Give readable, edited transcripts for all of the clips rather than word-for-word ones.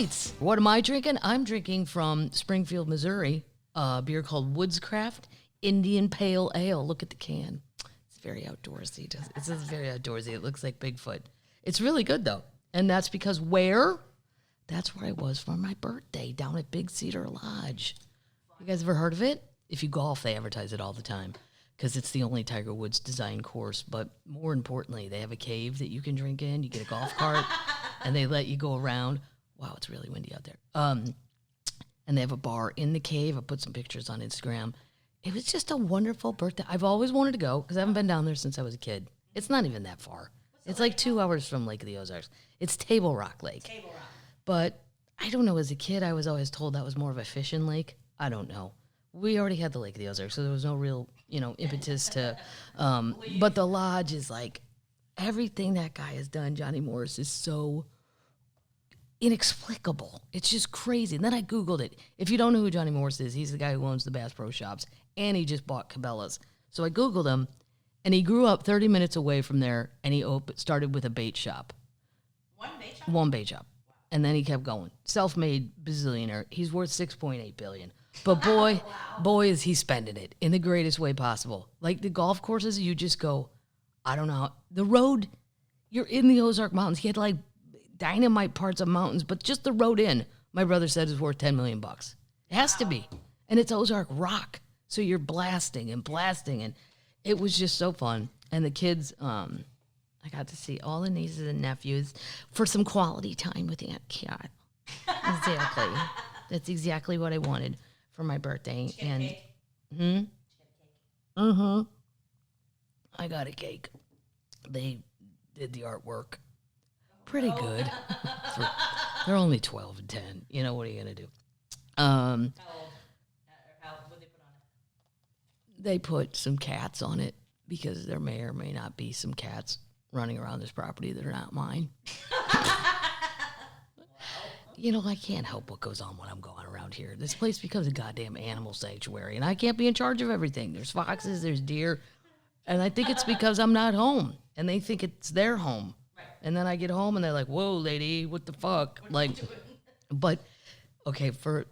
Termites. What am I drinking? I'm drinking from Springfield, Missouri, a beer called Woodscraft Indian Pale Ale. Look at the can. It's very outdoorsy. It's very outdoorsy. It looks like Bigfoot. It's really good, though. And that's because where? That's where I was for my birthday, down at Big Cedar Lodge. You guys ever heard of it? If you golf, they advertise it all the time because it's the only Tiger Woods design course. But more importantly, they have a cave that you can drink in. You get a golf cart, and they let you go around. Wow, it's really windy out there. And they have a bar in the cave. I put some pictures on Instagram. It was just a wonderful birthday. I've always wanted to go because I haven't been down there since I was a kid. It's not even that far. It's like 2 hours from Lake of the Ozarks. It's Table Rock Lake. Table Rock. But I don't know. As a kid, I was always told that was more of a fishing lake. I don't know. We already had the Lake of the Ozarks, so there was no real, impetus to. But the lodge is like everything that guy has done. Johnny Morris is so inexplicable. It's just crazy. And then I Googled it. If you don't know who Johnny Morris is, he's the guy who owns the Bass Pro Shops, and he just bought Cabela's. So I Googled him, and he grew up 30 minutes away from there, and he started with a bait shop. One bait shop? One bait shop. Wow. And then he kept going. Self-made bazillionaire. He's worth $6.8 billion. But boy, is he spending it in the greatest way possible. Like the golf courses, you just go, I don't know. The road, you're in the Ozark Mountains. He had like dynamite parts of mountains, but just the road in, my brother said, is worth $10 million. It has to be. And it's Ozark rock. So you're blasting, and it was just so fun. And the kids, I got to see all the nieces and nephews for some quality time with Aunt Kat. Exactly. That's exactly what I wanted for my birthday. And I got a cake. They did the artwork. Pretty good. They're only 12 and 10. What are you going to do? How old? What did they put on it? They put some cats on it because there may or may not be some cats running around this property that are not mine. I can't help what goes on when I'm going around here. This place becomes a goddamn animal sanctuary, and I can't be in charge of everything. There's foxes, there's deer, and I think it's because I'm not home, and they think it's their home. Right. And then I get home, and they're like, whoa, lady, what the fuck? But, okay, for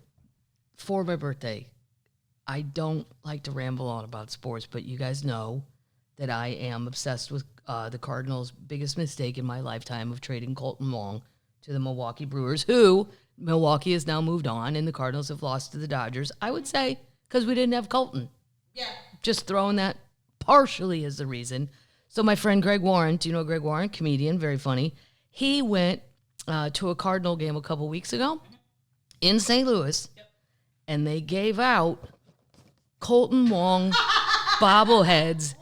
my birthday, I don't like to ramble on about sports, but you guys know that I am obsessed with the Cardinals' biggest mistake in my lifetime of trading Colton Wong to the Milwaukee Brewers, who Milwaukee has now moved on, and the Cardinals have lost to the Dodgers. I would say because we didn't have Colton. Yeah. Just throwing that partially as the reason. So my friend Greg Warren, do you know Greg Warren? Comedian, very funny. He went to a Cardinal game a couple weeks ago in St. Louis, and they gave out Colton Wong bobbleheads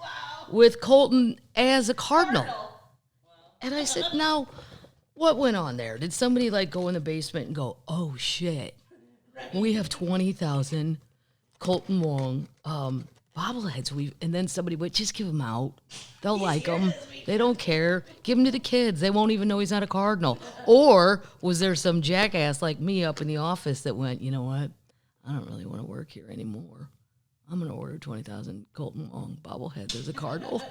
with Colton as a Cardinal. Wow. And I said, now, what went on there? Did somebody go in the basement and go, oh shit, we have 20,000 Colton Wong bobbleheads. And then somebody went, just give them out. They'll like them. They don't care. Give them to the kids. They won't even know he's not a Cardinal. Or was there some jackass like me up in the office that went, you know what? I don't really want to work here anymore. I'm going to order 20,000 Colton Wong bobbleheads as a Cardinal.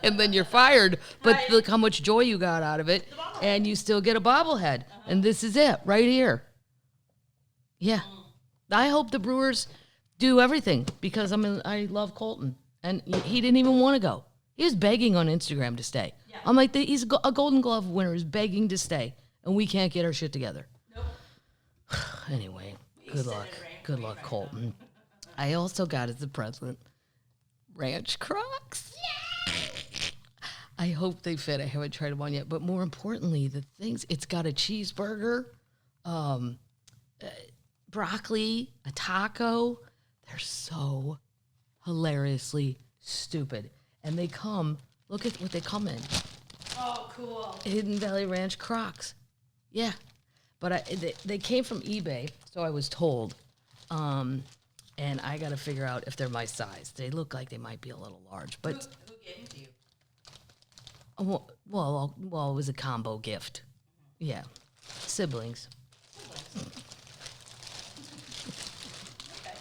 And then you're fired. But look how much joy you got out of it. And you still get a bobblehead. And this is it right here. Yeah. I hope the Brewers do everything because I love Colton. And he didn't even want to go. He was begging on Instagram to stay. Yeah. I'm like, he's a Golden Glove winner is begging to stay. And we can't get our shit together. Nope. Anyway, good luck. Good luck, Colton. I also got as a present ranch Crocs. Yeah! I hope they fit. I haven't tried them on yet. But more importantly, it's got a cheeseburger, broccoli, a taco. They're so hilariously stupid. And they look at what they come in. Oh, cool. Hidden Valley Ranch Crocs. Yeah. But they came from eBay, so I was told. And I got to figure out if they're my size. They look like they might be a little large. But who gave them to you? Well, it was a combo gift. Mm-hmm. Yeah. Siblings. Okay.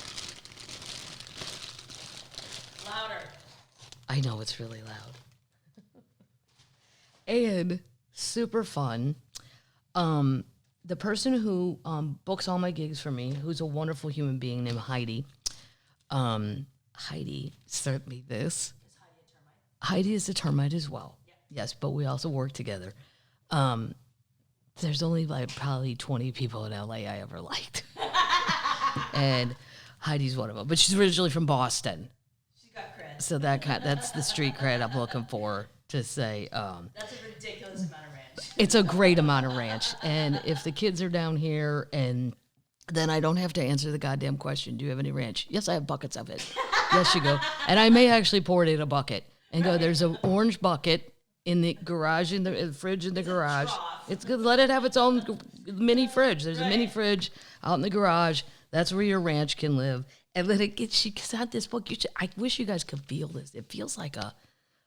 Louder. I know it's really loud. And super fun. the person who books all my gigs for me, who's a wonderful human being named Heidi. Heidi sent me this. Is Heidi a termite? Heidi is a termite as well. Yeah. Yes, but we also work together. There's only like probably 20 people in LA I ever liked. And Heidi's one of them. But she's originally from Boston. She's got cred. So that's the street cred I'm looking for to say. That's a ridiculous amount of ranch. It's a great amount of ranch. And if the kids are down here and then I don't have to answer the goddamn question, do you have any ranch? Yes, I have buckets of it. Yes, you go. And I may actually pour it in a bucket and go, there's an orange bucket in the garage, in the fridge in the garage. It's good. Let it have its own mini fridge. There's a mini fridge out in the garage. That's where your ranch can live. And let it get, she got this book. I wish you guys could feel this. It feels like a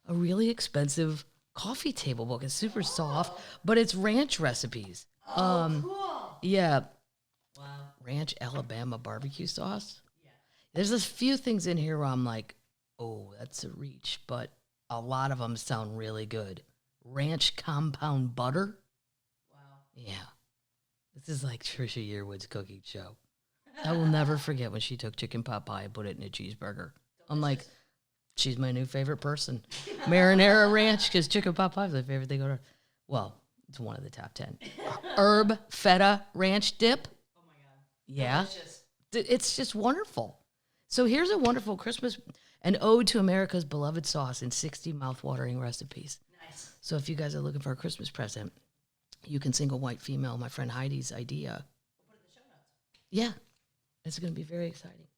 really expensive coffee table book. It's super soft, but it's ranch recipes. Cool. Yeah. Wow. Ranch Alabama barbecue sauce. Yeah. There's a few things in here where I'm like, oh, that's a reach, but a lot of them sound really good. Ranch compound butter. Wow. Yeah. This is like Trisha Yearwood's cooking show. I will never forget when she took chicken pot pie and put it in a cheeseburger. I'm like, she's my new favorite person. Marinara ranch, because chicken pot pie is my favorite thing on earth. Well, it's one of the top 10. Herb feta ranch dip. Oh my God. Yeah. Delicious. It's just wonderful. So here's a wonderful Christmas, an ode to America's beloved sauce in 60 mouth-watering recipes. Nice. So if you guys are looking for a Christmas present, you can single white female, my friend Heidi's idea. We'll put it in the show notes. Yeah. It's going to be very exciting.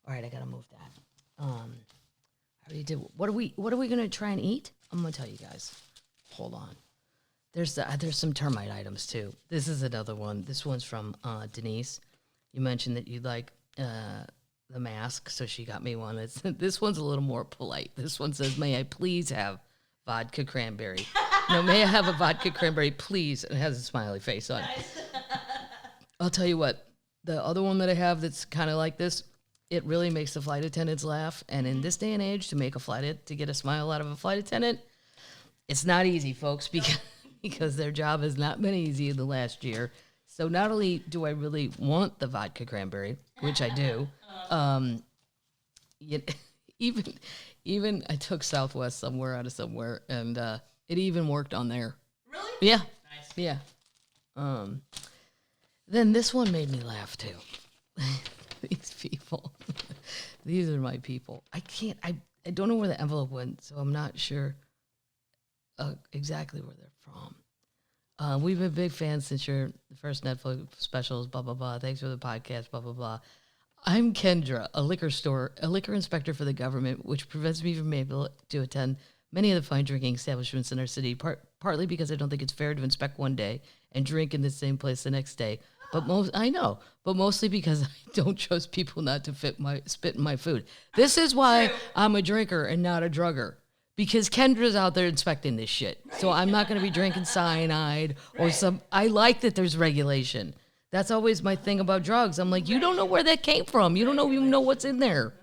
All right, I got to move that. I already did. What are we going to try and eat? I'm going to tell you guys. Hold on. There's some termite items too. This is another one. This one's from Denise. You mentioned that you like the mask, so she got me one. This one's a little more polite. This one says, "May I please have vodka cranberry?" No, may I have a vodka cranberry, please? And it has a smiley face on it. Nice. I'll tell you what. The other one that I have that's kind of like this, it really makes the flight attendants laugh. And in this day and age, to get a smile out of a flight attendant, it's not easy, folks, because their job has not been easy in the last year. So not only do I really want the vodka cranberry, which I do, even I took Southwest somewhere out of somewhere, and it even worked on there. Really? Yeah. Nice. Yeah. Then this one made me laugh too. These people. These are my people. I don't know where the envelope went, so I'm not sure exactly where they're from. We've been big fans since your first Netflix specials, blah, blah, blah. Thanks for the podcast, blah, blah, blah. I'm Kendra, a liquor inspector for the government, which prevents me from being able to attend many of the fine drinking establishments in our city, partly because I don't think it's fair to inspect one day and drink in the same place the next day. But mostly because I don't trust people not to spit in my food. This is why I'm a drinker and not a drugger. Because Kendra's out there inspecting this shit. So I'm not going to be drinking cyanide or I like that there's regulation. That's always my thing about drugs. I'm like, you don't know where that came from. You don't even know what's in there.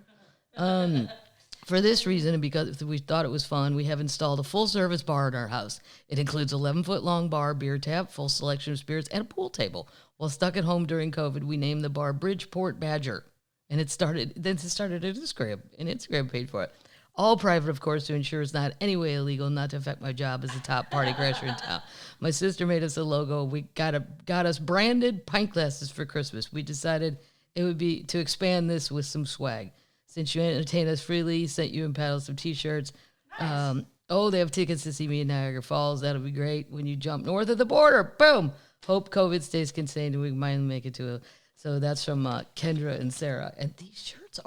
For this reason, and because we thought it was fun, we have installed a full-service bar in our house. It includes 11-foot-long bar, beer tap, full selection of spirits, and a pool table. While stuck at home during COVID, we named the bar Bridgeport Badger. And it started an Instagram page for it. All private, of course, to ensure it's not any way illegal, not to affect my job as the top party crasher in town. My sister made us a logo. We got us branded pint glasses for Christmas. We decided it would be to expand this with some swag. Since you entertain us freely, sent you and Paddle some T-shirts. Nice. They have tickets to see me in Niagara Falls. That'll be great when you jump north of the border. Boom. Hope COVID stays contained and we might make it to a... So that's from Kendra and Sarah. And these shirts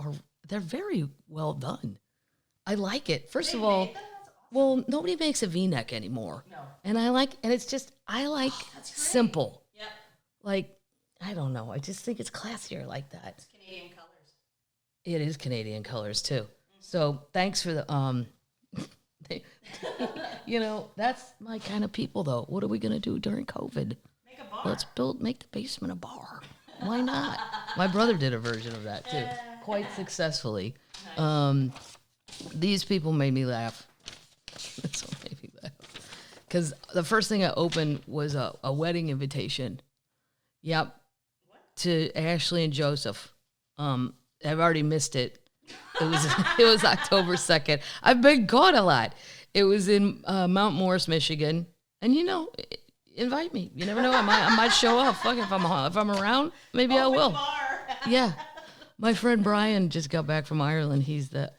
they're very well done. I like it. First of all, well, nobody makes a V-neck anymore. No. And I like simple. Yep. Like, I don't know. I just think it's classier like that. It's Canadian colors. It is Canadian colors too. So thanks for the that's my kind of people though. What are we gonna do during COVID? Make a bar. Make the basement a bar. Why not? My brother did a version of that too, quite successfully. Nice. These people made me laugh. That's what made me laugh. Because the first thing I opened was a wedding invitation. Yep. To Ashley and Joseph. I've already missed it. It was October 2nd. I've been gone a lot. It was in Mount Morris, Michigan. And invite me. You never know. I might show up. Fuck, if I'm around, maybe I will. Yeah. My friend Brian just got back from Ireland. He's the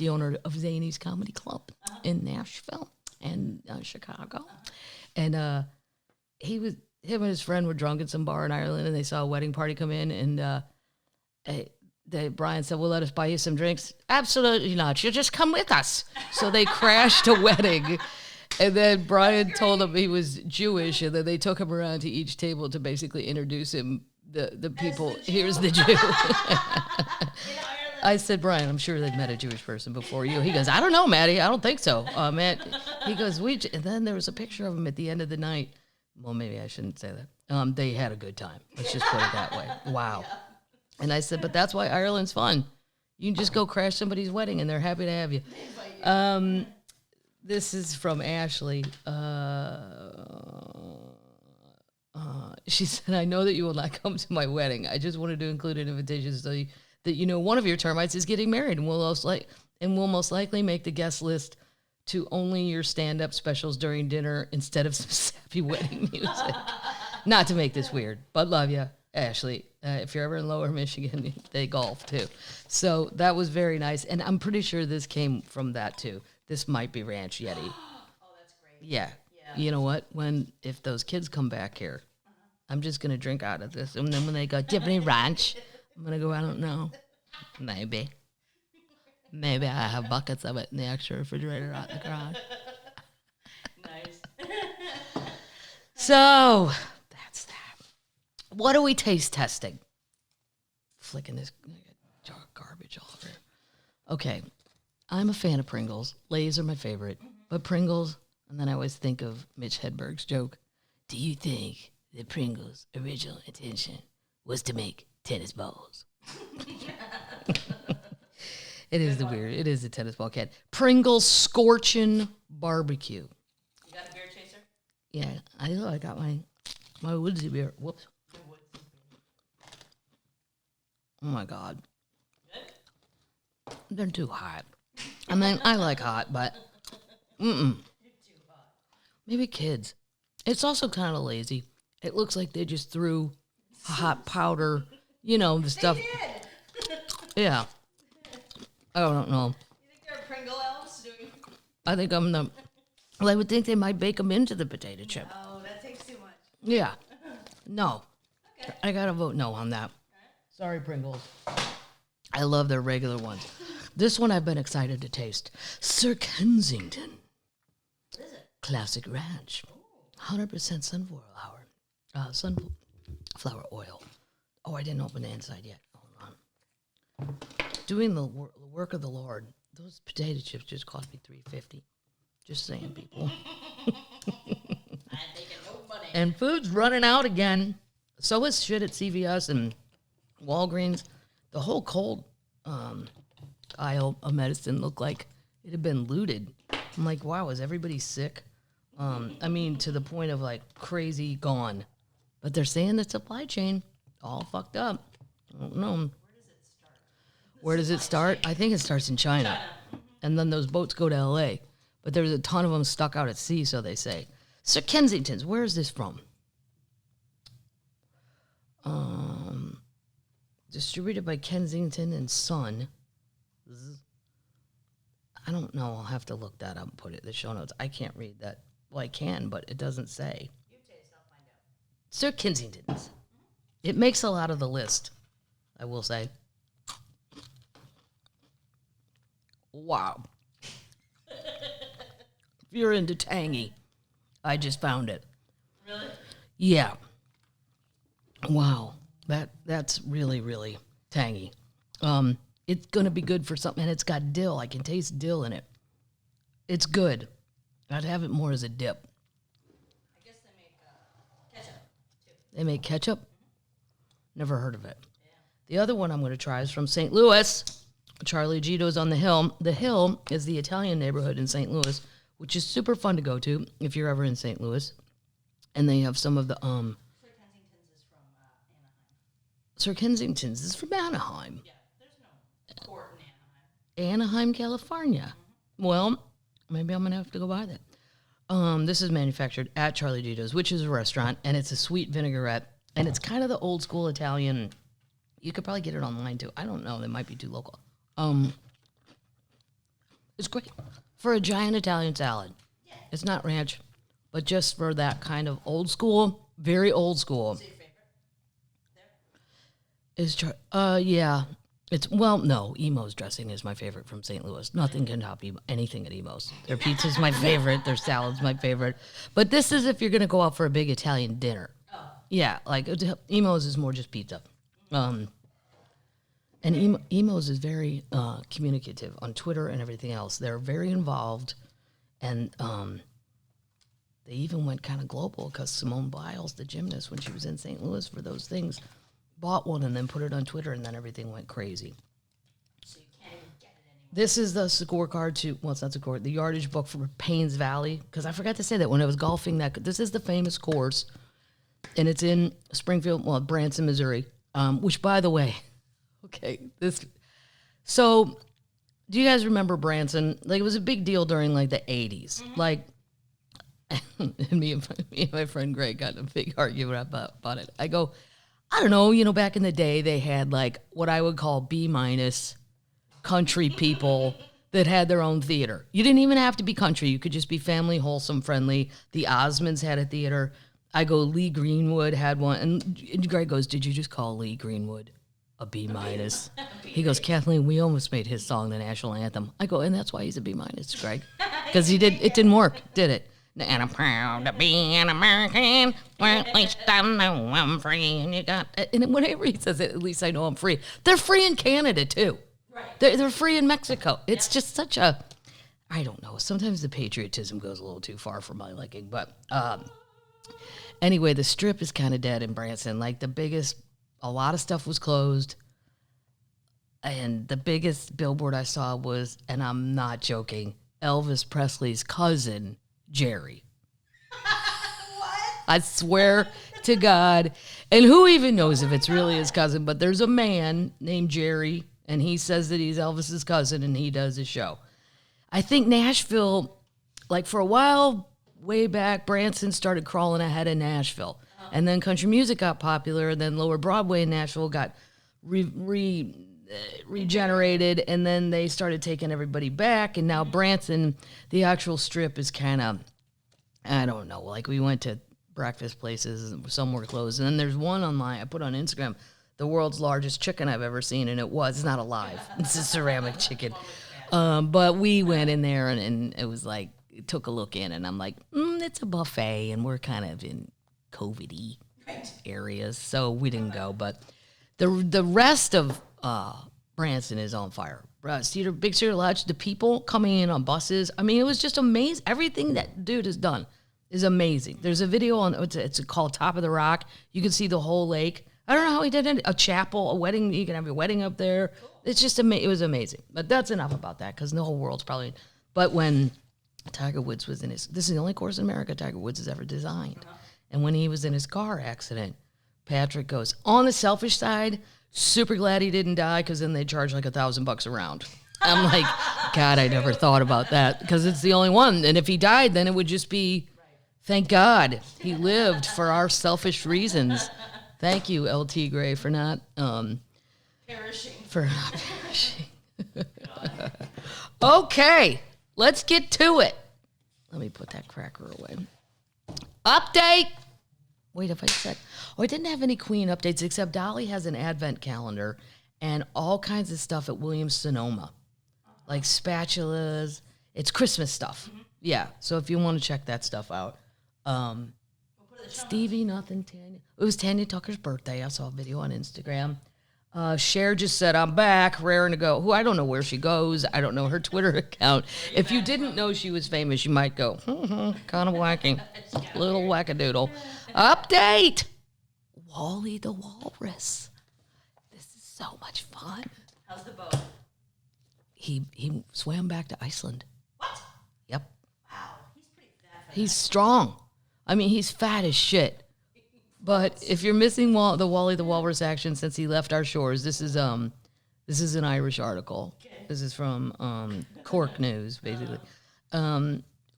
owner of Zany's Comedy Club in Nashville and Chicago. And him and his friend were drunk at some bar in Ireland, and they saw a wedding party come in, and Brian said, "Well, let us buy you some drinks." "Absolutely not. You just come with us." So they crashed a wedding. And then Brian told him he was Jewish, and then they took him around to each table to basically introduce him, the people. Here's the Jew. I said, "Brian, I'm sure they've met a Jewish person before you." He goes, "I don't know, Maddie. I don't think so." He goes, and then there was a picture of him at the end of the night. Well, maybe I shouldn't say that. They had a good time. Let's just put it that way. Wow. Yeah. And I said, but that's why Ireland's fun. You can just go crash somebody's wedding, and they're happy to have you. This is from Ashley. She said, "I know that you will not come to my wedding. I just wanted to include an invitation so that one of your termites is getting married, and will most likely make the guest list to only your stand-up specials during dinner instead of some sappy wedding music." Not to make this weird, but love you, Ashley. If you're ever in Lower Michigan, they golf too. So that was very nice, and I'm pretty sure this came from that too. This might be Ranch Yeti. Oh, that's great. Yeah. You know what? If those kids come back here, I'm just going to drink out of this. And then when they go, "Do you have any ranch?" I'm going to go, "I don't know. Maybe I have buckets of it in the extra refrigerator out in the garage." Nice. So, that's that. What are we taste testing? Flicking this jar of garbage all over. Okay. I'm a fan of Pringles. Lay's are my favorite. But Pringles, and then I always think of Mitch Hedberg's joke. Do you think that Pringles' original intention was to make tennis balls? It is the tennis ball can. Pringles Scorchin BBQ. You got a beer chaser? Yeah, I got my woodsy beer. Whoops. Oh my God. Good? They're too hot. I mean, I like hot, but maybe kids. It's also kind of lazy. It looks like they just threw hot powder, the stuff. They did. Yeah. I don't know. You think they're Pringle elves doing? I think I would think they might bake them into the potato chip. Oh, that takes too much. Yeah. No. Okay. I gotta vote no on that. Sorry, Pringles. I love their regular ones. This one I've been excited to taste. Sir Kensington. What is it? Classic Ranch. 100% sunflower oil. Oh, I didn't open the inside yet. Hold on. Doing the work of the Lord. Those potato chips just cost me $3.50. Just saying, people. I'm taking no money. And food's running out again. So is shit at CVS and Walgreens. The whole cold aisle of medicine looked like it had been looted. I'm like, wow, is everybody sick? To the point of like crazy gone. But they're saying the supply chain all fucked up. I don't know. Where does it start? I think it starts in China. And then those boats go to L.A. But there's a ton of them stuck out at sea, so they say. Sir Kensington's, where is this from? Distributed by Kensington and Son. I don't know. I'll have to look that up and put it in the show notes. I can't read that. Well, I can, but it doesn't say. You taste, I'll find out. Sir Kensington's. It makes a lot of the list, I will say. Wow. If you're into tangy, I just found it. Really? Yeah. Wow. That's really, really tangy. It's going to be good for something, and it's got dill. I can taste dill in it. It's good. I'd have it more as a dip. I guess they make ketchup, too. They make ketchup? Never heard of it. Yeah. The other one I'm going to try is from St. Louis. Charlie Gitto's on the Hill. The Hill is the Italian neighborhood in St. Louis, which is super fun to go to if you're ever in St. Louis. And they have some of the Sir Kensington's Sir Kensington's. This is from Anaheim. Yeah, there's no court in Anaheim. Anaheim, California. Well, maybe I'm going to have to go buy that. This is manufactured at Charlie Gitto's, which is a restaurant, and it's a sweet vinaigrette, and it's kind of the old school Italian. You could probably get it online, too. I don't know. They might be too local. It's great for a giant Italian salad. Yeah. It's not ranch, but just for that kind of old school, very old school. Is it your favorite there? Yeah. No, Emo's dressing is my favorite from St. Louis. Nothing can top anything at Emo's. Their pizza's my favorite. Their salad's my favorite. But this is if you're going to go out for a big Italian dinner. Oh. Yeah, like Emo's is more just pizza. And Emo's is very communicative on Twitter and everything else. They're very involved. And they even went kind of global because Simone Biles, the gymnast, when she was in St. Louis for those things, bought one and then put it on Twitter, and then everything went crazy. So you can't even get it anymore. This is the scorecard to, well, it's not scorecard, the yardage book for Payne's Valley, because I forgot to say that when I was golfing. This is the famous course, and it's in Springfield, Branson, Missouri, which, by the way, so do you guys remember Branson? Like, it was a big deal during, like, the 80s. Mm-hmm. Like, and me and my friend Greg got in a big argument about it. I go, I don't know, back in the day, they had, like, what I would call B- country people that had their own theater. You didn't even have to be country. You could just be family, wholesome, friendly. The Osmonds had a theater. I go, Lee Greenwood had one. And Greg goes, did you just call Lee Greenwood a B-? He goes, Kathleen, we almost made his song the national anthem. I go, and that's why he's a B-, Greg. Because it didn't work, did it? And I'm proud to be an American. Well, at least I know I'm free. And whenever he says it, at least I know I'm free. They're free in Canada, too. Right. They're free in Mexico. It's just such a, I don't know. Sometimes the patriotism goes a little too far for my liking. But anyway, the strip is kind of dead in Branson. Like, a lot of stuff was closed. And the biggest billboard I saw was, and I'm not joking, Elvis Presley's cousin, Jerry. What? I swear to God. And who even knows if it's really his cousin, but there's a man named Jerry, and he says that he's Elvis's cousin, and he does his show. I think Nashville, like for a while, way back, Branson started crawling ahead of Nashville. And then country music got popular, and then Lower Broadway in Nashville got regenerated, and then they started taking everybody back, and now Branson, the actual strip is kind of, I don't know, like we went to breakfast places, some were closed, and then there's one online, I put on Instagram, the world's largest chicken I've ever seen, and it's not alive, it's a ceramic chicken, but we went in there, and it was like, took a look in, and I'm like, it's a buffet, and we're kind of in COVID-y areas, so we didn't go, but the rest of Branson is on fire. Cedar, Big Cedar Lodge, the people coming in on buses. I mean, it was just amazing. Everything that dude has done is amazing. There's a video on, it's called Top of the Rock. You can see the whole lake. I don't know how he did it. A chapel, a wedding. You can have your wedding up there. It's just, it was amazing. But that's enough about that because the whole world's probably, but when Tiger Woods was this is the only course in America Tiger Woods has ever designed. And when he was in his car accident, Patrick goes, on the selfish side, super glad he didn't die because then they charge like $1,000 a round. I'm like, God, I never thought about that because it's the only one. And if he died, then it would just be, thank God he lived for our selfish reasons. Thank you, LT Gray, for not perishing. Okay, let's get to it. Let me put that cracker away. Update. Wait, if I said, I didn't have any Queen updates except Dolly has an advent calendar and all kinds of stuff at Williams-Sonoma, like spatulas. It's Christmas stuff. Mm-hmm. Yeah, so if you want to check that stuff out. Stevie, nothing, Tanya. It was Tanya Tucker's birthday. I saw a video on Instagram. Cher just said, I'm back, raring to go. Who I don't know where she goes. I don't know her Twitter account. If you didn't know she was famous, you might go, kind of wacky. Little wackadoodle. Update. Wally the Walrus. This is so much fun. How's the boat? He swam back to Iceland. What? Yep. Wow, he's pretty fat. He's strong. I mean, he's fat as shit. But if you're missing the Wally the Walrus action since he left our shores, this is an Irish article. Okay. This is from Cork News, basically.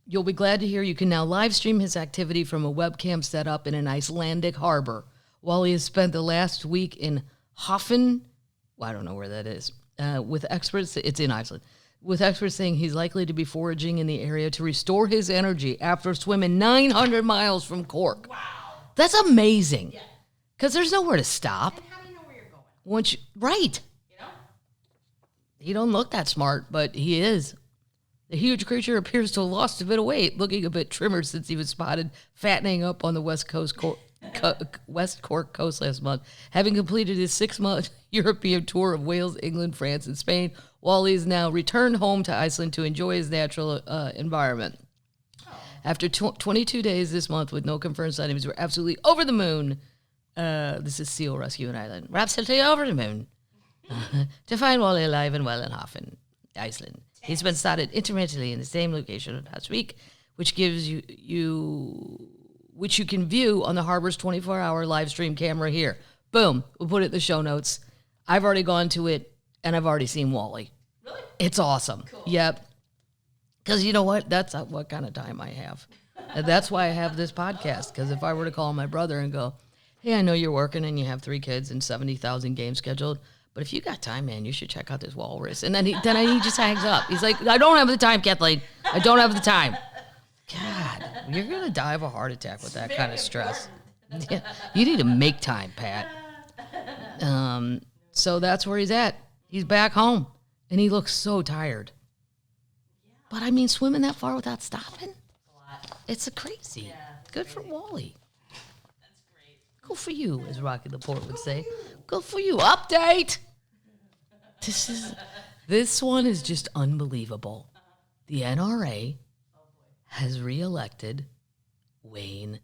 You'll be glad to hear you can now live stream his activity from a webcam set up in an Icelandic harbor. Wally has spent the last week in Hoffen, well, I don't know where that is, with experts, it's in Iceland, with experts saying he's likely to be foraging in the area to restore his energy after swimming 900 miles from Cork. Wow. That's amazing. Yeah. Because there's nowhere to stop. And how do you know where you're going? Right. You know? He don't look that smart, but he is. The huge creature appears to have lost a bit of weight, looking a bit trimmer since he was spotted fattening up on the West Cork coast last month. Having completed his 6-month European tour of Wales, England, France, and Spain, Wally is now returned home to Iceland to enjoy his natural environment. After 22 days this month with no confirmed sightings, we're absolutely over the moon. This is Seal Rescue in Ireland. We're absolutely over the moon to find Wally alive and well in Hoffen, Iceland. He's been spotted intermittently in the same location last week, which gives which you can view on the harbor's 24-hour live stream camera here. Boom. We'll put it in the show notes. I've already gone to it, and I've already seen Wally. Really? It's awesome. Cool. Yep. Because you know what? That's what kind of time I have. And that's why I have this podcast. Because if I were to call my brother and go, hey, I know you're working and you have 3 kids and 70,000 games scheduled, but if you got time, man, you should check out this walrus. And then he just hangs up. He's like, I don't have the time, Kathleen. I don't have the time. God, you're going to die of a heart attack with that kind of stress. Yeah, you need to make time, Pat. So that's where he's at. He's back home, and he looks so tired. But I mean, swimming that far without stopping? It's crazy. Yeah, Good for Wally. That's great. Go for you, as Rocky Laporte would say. Go for you. Update. This one is just unbelievable. The NRA has reelected Wayne.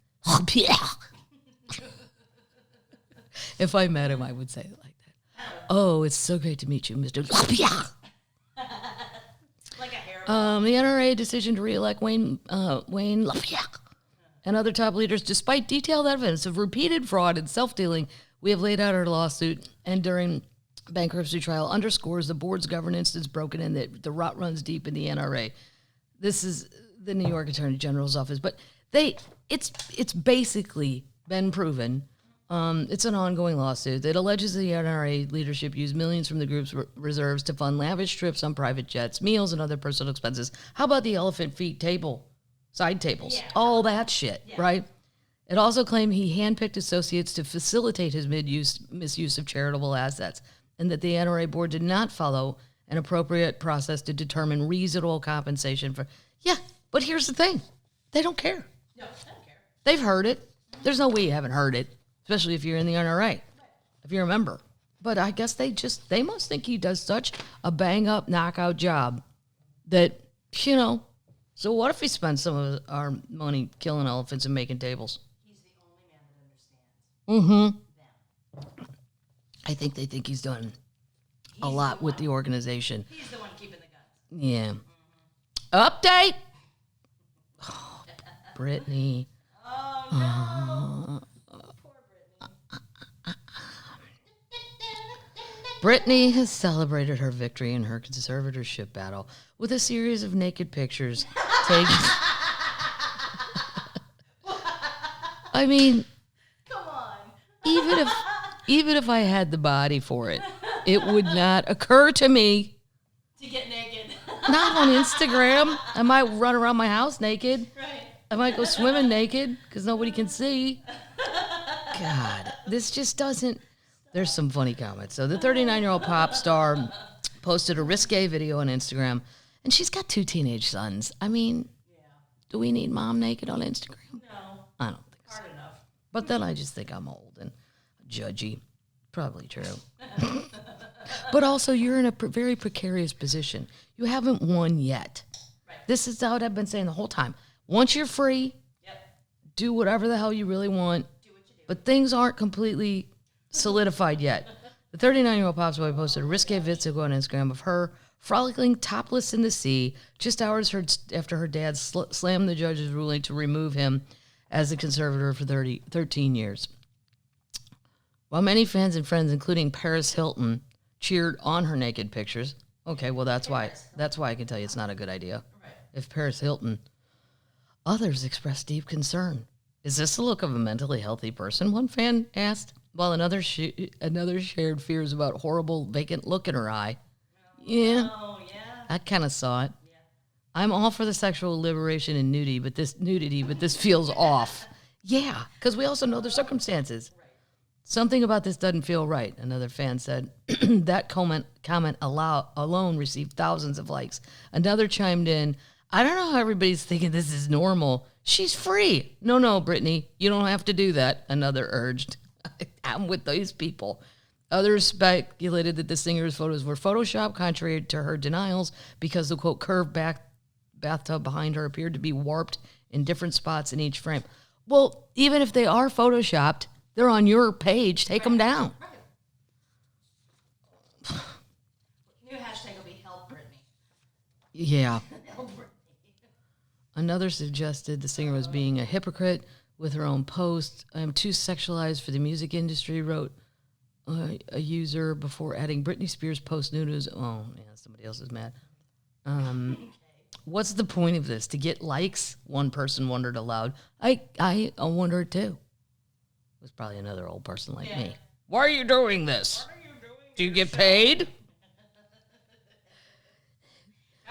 If I met him, I would say it like that. Oh, it's so great to meet you, Mr. Like a hair. The NRA decision to reelect Wayne LaPierre and other top leaders, despite detailed evidence of repeated fraud and self-dealing, we have laid out our lawsuit and during bankruptcy trial underscores the board's governance is broken and that the rot runs deep in the NRA. This is the New York Attorney General's office, but it's basically been proven. It's an ongoing lawsuit that alleges the NRA leadership used millions from the group's reserves to fund lavish trips on private jets, meals, and other personal expenses. How about the elephant feet side tables? Yeah. All that shit, right? It also claimed he handpicked associates to facilitate his misuse of charitable assets, and that the NRA board did not follow an appropriate process to determine reasonable compensation for... Yeah, but here's the thing. They don't care. No, I don't care. They've heard it. There's no way you haven't heard it, especially if you're in the NRA, if you're a member. But I guess they must think he does such a bang-up, knockout job that, so what if he spends some of our money killing elephants and making tables? He's the only man that understands them. I think they think he's done a lot with the organization. He's the one keeping the guns. Yeah. Update! Oh, Britney. Oh, no. Poor Britney. Britney has celebrated her victory in her conservatorship battle with a series of naked pictures taken. I mean, Come on. even if I had the body for it, it would not occur to me. To get naked. Not on Instagram. I might run around my house naked. Right. I might go swimming naked because nobody can see. God, this just doesn't... There's some funny comments. So the 39-year-old pop star posted a risque video on Instagram, and she's got 2 teenage sons. I mean, do we need mom naked on Instagram? No. I don't think so. Hard enough. But then I just think I'm old and judgy. Probably true. But also, you're in a very precarious position. You haven't won yet. Right. This is what I've been saying the whole time. Once you're free, do whatever the hell you really want. Do what you do. But things aren't completely solidified yet. The 39-year-old pop boy posted a risque video on Instagram of her frolicking topless in the sea just hours after her dad slammed the judge's ruling to remove him as the conservator for 13 years. While many fans and friends, including Paris Hilton, cheered on her naked pictures. Okay, well, that's why I can tell you it's not a good idea. Right. If Paris Hilton. Others expressed deep concern. Is this the look of a mentally healthy person? One fan asked, while another shared fears about horrible vacant look in her eye. Yeah. Oh, yeah. I kind of saw it. Yeah. I'm all for the sexual liberation and nudity, but this feels off. Yeah, because we also know the circumstances. Right. Something about this doesn't feel right, another fan said. That comment alone received thousands of likes. Another chimed in, I don't know how everybody's thinking this is normal. She's free. No, Britney, you don't have to do that, another urged. I'm with these people. Others speculated that the singer's photos were photoshopped, contrary to her denials, because the, quote, curved bathtub behind her appeared to be warped in different spots in each frame. Well, even if they are photoshopped, they're on your page. Take them down. Right. New hashtag will be Help Britney. Yeah. Help Britney. Another suggested the singer was being a hypocrite with her own post. I am too sexualized for the music industry, wrote a user before adding Britney Spears post nudes. Oh, yeah, somebody else is mad. What's the point of this? To get likes? One person wondered aloud. I wonder it too. It was probably another old person like me. Why are you doing this? Do you get paid?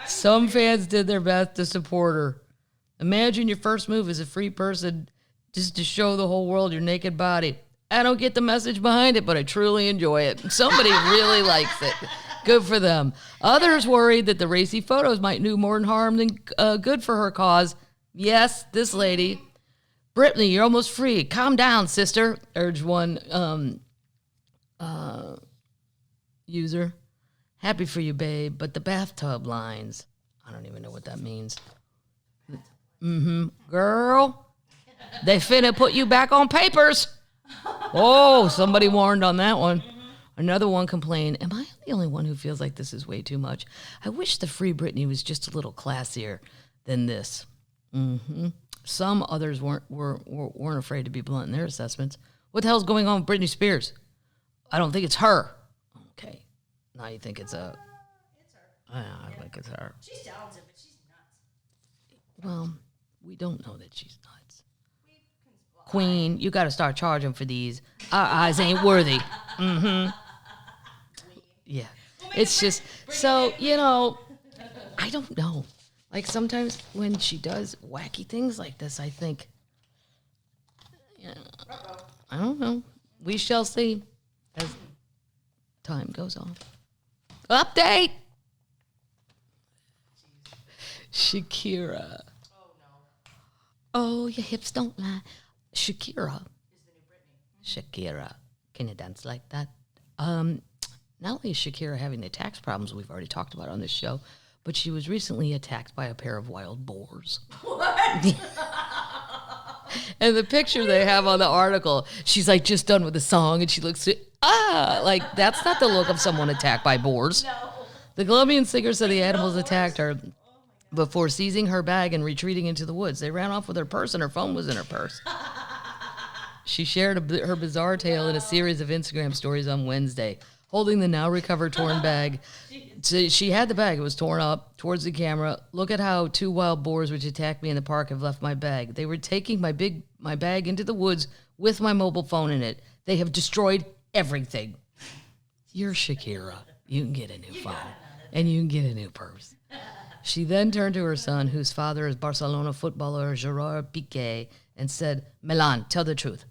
Some fans did their best to support her. Imagine your first move as a free person just to show the whole world your naked body. I don't get the message behind it, but I truly enjoy it. Somebody really likes it. Good for them. Others worried that the racy photos might do more harm than good for her cause. Yes, this lady. Britney, you're almost free. Calm down, sister, urged one user. Happy for you, babe, but the bathtub lines. I don't even know what that means. Girl, they finna put you back on papers. Oh, somebody warned on that one. Another one complained, am I the only one who feels like this is way too much? I wish the Free Britney was just a little classier than this. Some others weren't afraid to be blunt in their assessments. What the hell's going on with Britney Spears? I don't think it's her. Okay. Now you think it's a... It's her. I think it's her. She's talented, but she's nuts. Well, we don't know that she's nuts. Well, Queen, you got to start charging for these. Our eyes ain't worthy. Yeah. It's just, so, I don't know. Like sometimes when she does wacky things like this, I think, I don't know. We shall see as time goes on. Update! Shakira. Oh, no. Oh, your hips don't lie. Shakira. Is the new Britney. Shakira. Can you dance like that? Not only is Shakira having the tax problems we've already talked about on this show, but she was recently attacked by a pair of wild boars. What? And the picture they have on the article, she's like just done with the song and she looks, like that's not the look of someone attacked by boars. No. The Colombian singer said the animals attacked her before seizing her bag and retreating into the woods. They ran off with her purse and her phone was in her purse. She shared her bizarre tale in a series of Instagram stories on Wednesday, holding the now recovered torn bag. So she had the bag. It was torn up towards the camera. Look at how two wild boars which attacked me in the park have left my bag. They were taking my bag into the woods with my mobile phone in it. They have destroyed everything. You're Shakira. You can get a new phone. And you can get a new purse. She then turned to her son, whose father is Barcelona footballer Gerard Piqué, and said, Milan, tell the truth.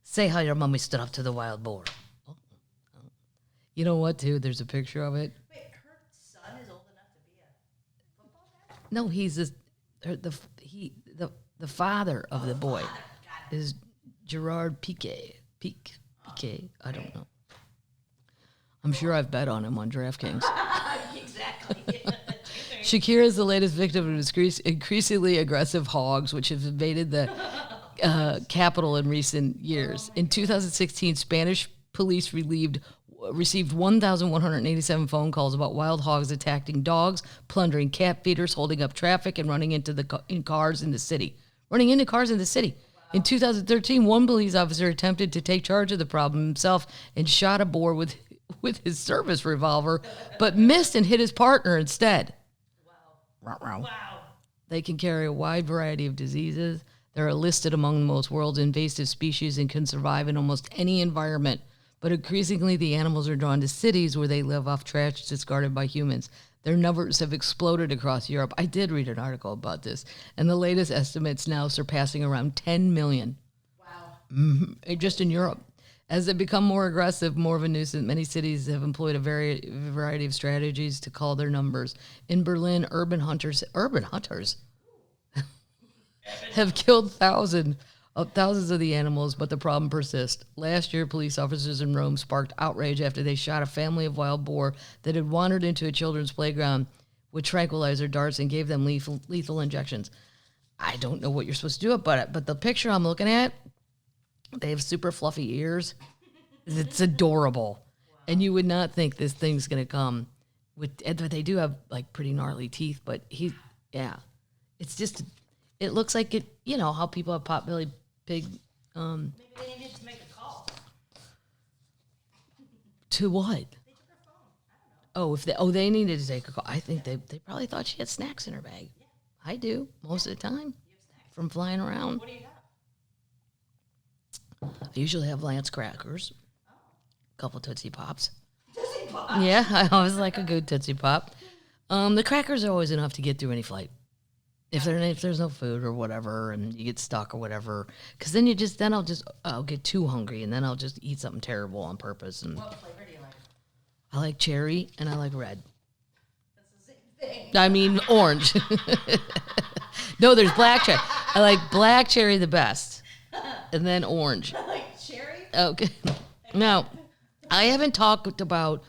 Say how your mommy stood up to the wild boar. Oh. You know what, too? There's a picture of it. Wait, her son is old enough to be a football dad? No, he's the father of the boy is Gerard Piqué. Piqué. I don't know. I'm sure I've bet on him on DraftKings. Exactly. Shakira is the latest victim of increasingly aggressive hogs, which have invaded the capital in recent years. In 2016, Spanish police received 1,187 phone calls about wild hogs attacking dogs, plundering cat feeders, holding up traffic, and running into cars in the city. Running into cars in the city. In 2013, one police officer attempted to take charge of the problem himself and shot a boar with his service revolver, but missed and hit his partner instead. Wow. They can carry a wide variety of diseases. They're listed among the most world's invasive species and can survive in almost any environment. But increasingly, the animals are drawn to cities where they live off trash discarded by humans. Their numbers have exploded across Europe. I did read an article about this, and the latest estimates now surpassing around 10 million. Wow. Just in Europe. As they become more aggressive, more of a nuisance, many cities have employed a variety of strategies to cull their numbers. In Berlin, urban hunters have killed thousands of the animals, but the problem persists. Last year, police officers in Rome sparked outrage after they shot a family of wild boar that had wandered into a children's playground with tranquilizer darts and gave them lethal injections. I don't know what you're supposed to do about it, but the picture I'm looking at, they have super fluffy ears. It's adorable. Wow. And you would not think this thing's going to come with, they do have like pretty gnarly teeth, but it's just, it looks like it, you know, how people have potbelly pig. Maybe they needed to make a call. To what? They took her phone. I don't know. They needed to take a call. I think they probably thought she had snacks in her bag. Yeah. I do most of the time. You have snacks? From flying around. What do you have? I usually have Lance crackers, a couple Tootsie Pops. Tootsie Pops? Yeah, I always like a good Tootsie Pop. The crackers are always enough to get through any flight. If there's no food or whatever, and you get stuck or whatever, because then I'll get too hungry, and then I'll just eat something terrible on purpose. And What flavor do you like? I like cherry and I like red. That's the same thing. I mean orange. No, there's black cherry. I like black cherry the best. And then orange. Like cherry? Okay. Now, I haven't talked about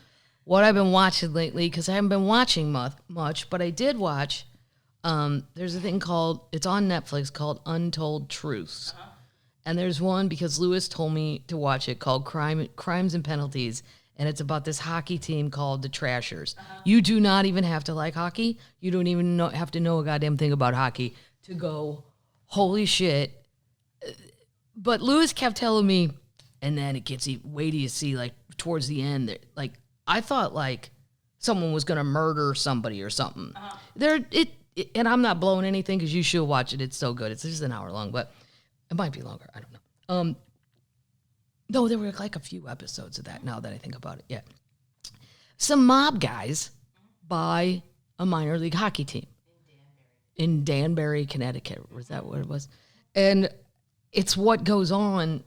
what I've been watching lately because I haven't been watching much, but I did watch. There's a thing it's on Netflix called Untold Truths. Uh-huh. And there's one because Lewis told me to watch it called Crimes and Penalties. And it's about this hockey team called the Trashers. Uh-huh. You do not even have to like hockey. You don't even have to know a goddamn thing about hockey to go, holy shit. But Lewis kept telling me, and then it gets wait till you see, like, towards the end, like, I thought, like, someone was going to murder somebody or something. Uh-huh. And I'm not blowing anything because you should watch it. It's so good. It's just an hour long, but it might be longer. I don't know. No, there were, like, a few episodes of that now that I think about it. Yeah. Some mob guys buy a minor league hockey team. In Danbury, Connecticut. Was that what it was? And it's what goes on,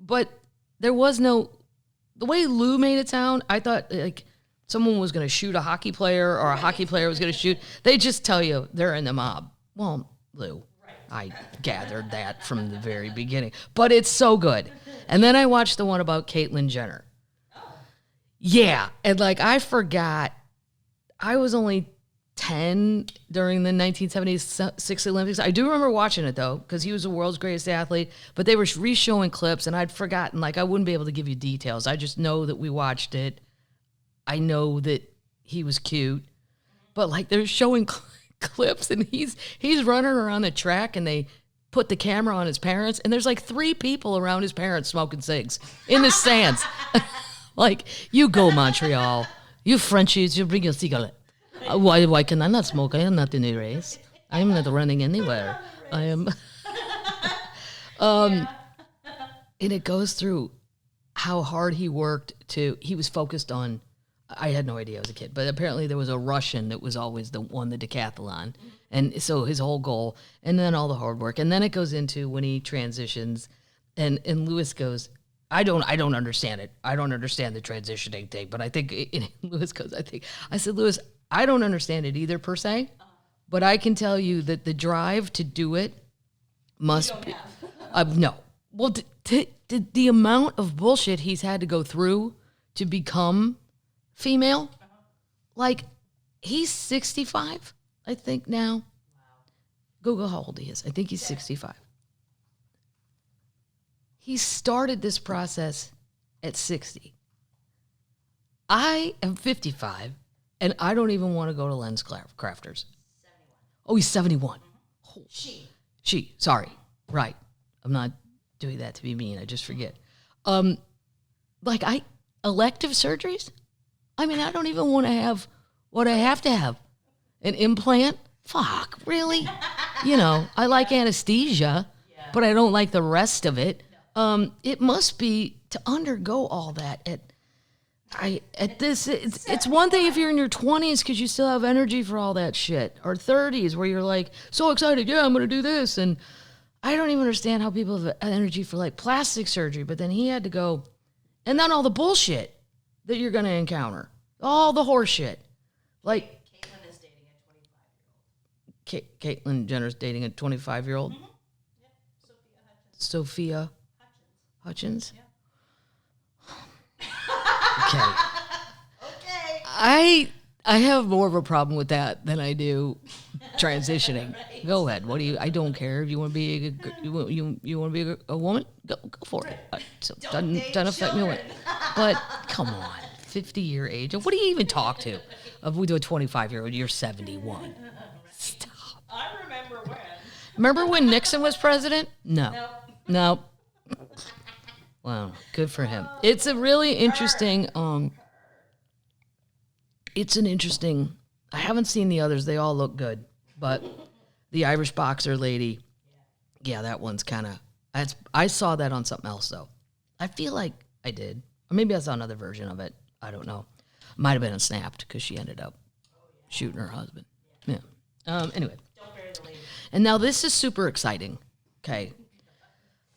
but there was the way Lou made it sound, I thought like someone was going to shoot a hockey player or a hockey player was going to shoot. They just tell you they're in the mob. Well, Lou, I gathered that from the very beginning, but it's so good. And then I watched the one about Caitlyn Jenner. Yeah. And like, I forgot I was only 10 during the 1976 Olympics. I do remember watching it though, because he was the world's greatest athlete, but they were re-showing clips and I'd forgotten, like I wouldn't be able to give you details. I just know that we watched it. I know that he was cute, but like they're showing clips and he's running around the track and they put the camera on his parents and there's like 3 people around his parents smoking cigs in the stands. Like, you go Montreal, you Frenchies, you bring your cigarette. Why can I not smoke? I am not in a race. I am not running anywhere. I am. And it goes through how hard he worked he was focused on, I had no idea I was a kid, but apparently there was a Russian that was always the decathlon. And so his whole goal, and then all the hard work. And then it goes into when he transitions and Lewis goes, I don't understand it. I don't understand the transitioning thing, but I think Lewis goes, I said, Lewis, I don't understand it either per se, but I can tell you that the drive to do it must be, no. Well, the amount of bullshit he's had to go through to become female, like he's 65, I think now. Wow. Google how old he is. I think he's 65. He started this process at 60. I am 55. And I don't even want to go to Lens Crafters. 71. Oh, he's 71. Mm-hmm. She. Sorry. Right. I'm not doing that to be mean. I just forget. Elective surgeries? I mean, I don't even want to have what I have to have. An implant? Fuck, really? I like anesthesia, but I don't like the rest of it. It must be to undergo all that it's one thing if you're in your 20s because you still have energy for all that shit, or 30s where you're like so excited, yeah, I'm gonna do this, and I don't even understand how people have energy for like plastic surgery. But then he had to go, and then all the bullshit that you're gonna encounter, all the horse shit, like Caitlyn is dating a 25-year-old. Caitlyn Jenner's dating a 25-year-old. Mm-hmm. Yep. Sophia Hutchins. Yeah. Okay. Okay. I have more of a problem with that than I do transitioning. Right. Go ahead. What do you? I don't care. If you want to be you want to be a woman? Go for it. Doesn't affect me. But come on, 50-year age. What do you even talk to? If we do a 25-year-old, you're 71. Stop. I remember when. Remember when Nixon was president? No. Wow, good for him. It's a really interesting. It's an interesting. I haven't seen the others. They all look good, but the Irish boxer lady, yeah, that one's kind of. I saw that on something else though. I feel like I did, or maybe I saw another version of it. I don't know. Might have been on Snapped because she ended up shooting her husband. Yeah. Anyway. Don't bury the lady. And now this is super exciting. Okay.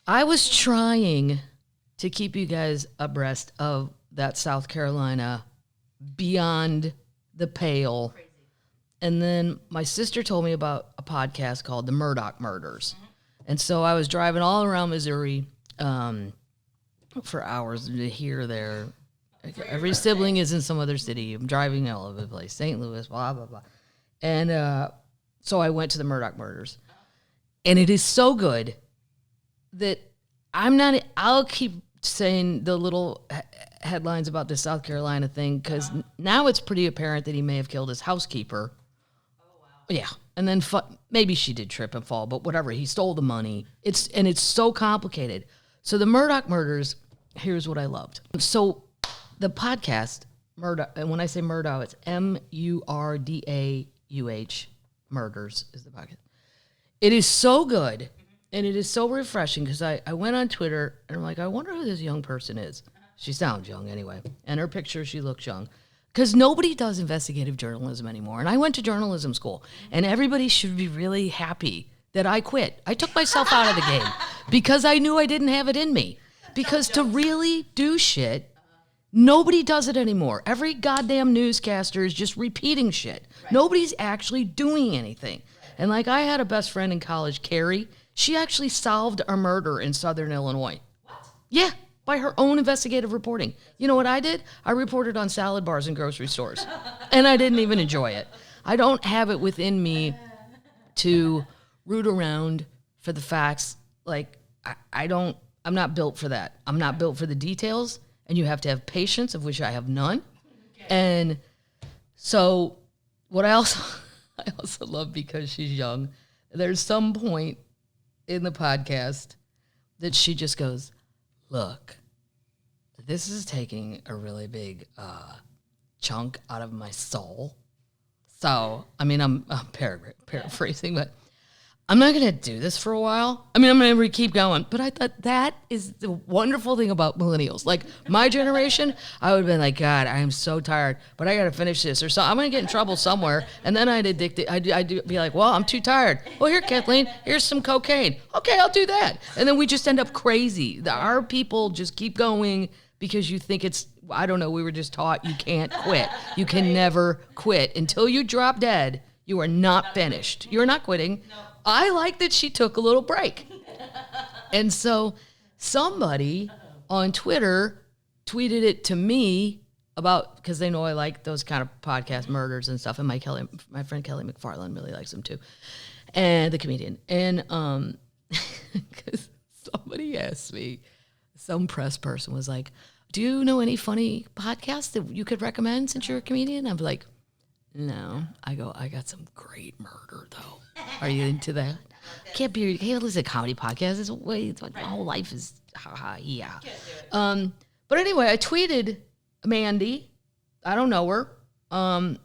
I was trying to keep you guys abreast of that South Carolina beyond the pale. Crazy. And then my sister told me about a podcast called The Murdoch Murders. Mm-hmm. And so I was driving all around Missouri for hours to here, there. Every sibling is in some other city. I'm driving all over the place. St. Louis, blah, blah, blah. And so I went to The Murdoch Murders. And it is so good that I'll keep saying the little headlines about the South Carolina thing because now it's pretty apparent that he may have killed his housekeeper. Oh, wow. Yeah. And then maybe she did trip and fall, but whatever. He stole the money. It's so complicated. So the Murdoch Murders, here's what I loved. So the podcast, Murdoch, and when I say Murdoch, it's Murdauh. Murders is the podcast. It is so good. And it is so refreshing because I went on Twitter and I'm like, I wonder who this young person is. She sounds young anyway. And her picture, she looks young. Because nobody does investigative journalism anymore. And I went to journalism school. And everybody should be really happy that I quit. I took myself out of the game because I knew I didn't have it in me. Because to really do shit, nobody does it anymore. Every goddamn newscaster is just repeating shit. Right. Nobody's actually doing anything. Right. And like I had a best friend in college, Carrie. She actually solved a murder in Southern Illinois. What? Yeah, by her own investigative reporting. You know what I did? I reported on salad bars in grocery stores. And I didn't even enjoy it. I don't have it within me to root around for the facts. Like, I'm not built for that. I'm not built for the details. And you have to have patience, of which I have none. Okay. And so what I also love because she's young, there's some point in the podcast that she just goes, look, this is taking a really big chunk out of my soul. So, I mean, I'm paraphrasing, but I'm not going to do this for a while. I mean, I'm going to keep going. But I thought that is the wonderful thing about millennials. Like my generation, I would have been like, God, I am so tired, but I got to finish this. Or so I'm going to get in trouble somewhere. And then I'd be like, well, I'm too tired. Well, here, Kathleen, here's some cocaine. Okay, I'll do that. And then we just end up crazy. Our people just keep going because you think it's, I don't know, we were just taught you can't quit. You can never quit. Until you drop dead, you are not finished. You're not quitting. No. I like that she took a little break. And so somebody on Twitter tweeted it to me about, because they know I like those kind of podcast murders and stuff. And my friend Kelly McFarland really likes them too. And the comedian. And because somebody asked me, some press person was like, do you know any funny podcasts that you could recommend since you're a comedian? I'm like, no. I got some great murder though. Are you into that? Can't listen to comedy podcasts. It's my whole life is yeah. But anyway, I tweeted Mandy. I don't know her.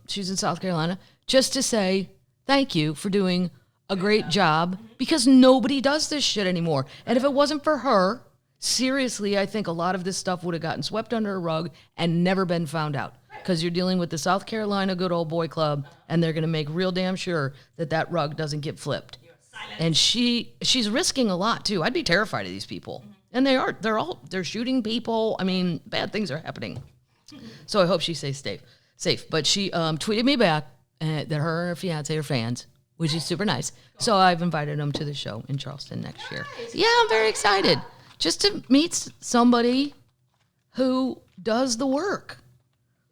She's in South Carolina, just to say thank you for doing a great job, because nobody does this shit anymore. And if it wasn't for her, seriously, I think a lot of this stuff would have gotten swept under a rug and never been found out. Because you're dealing with the South Carolina Good Old Boy Club, and they're going to make real damn sure that rug doesn't get flipped. And she's risking a lot too. I'd be terrified of these people. And they're shooting people. I mean, bad things are happening. So I hope she stays safe. But she tweeted me back that her and her fiance are fans, which is super nice. So I've invited them to the show in Charleston next year. Yeah, I'm very excited. Just to meet somebody who does the work.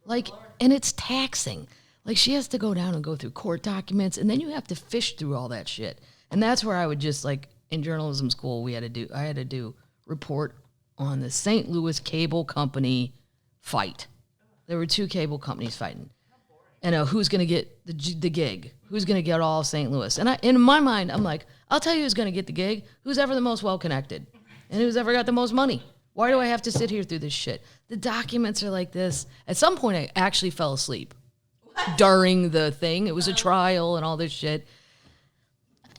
Like, and it's taxing. Like, she has to go down and go through court documents, and then you have to fish through all that shit. And that's where I would just, like, in journalism school, I had to do report on the St. Louis Cable Company fight. There were 2 cable companies fighting. And who's going to get the gig? Who's going to get all of St. Louis? And in my mind, I'm like, I'll tell you who's going to get the gig. Who's ever the most well-connected. And who's ever got the most money. Why do I have to sit here through this shit? The documents are like this. At some point, I actually fell asleep during the thing. It was a trial and all this shit.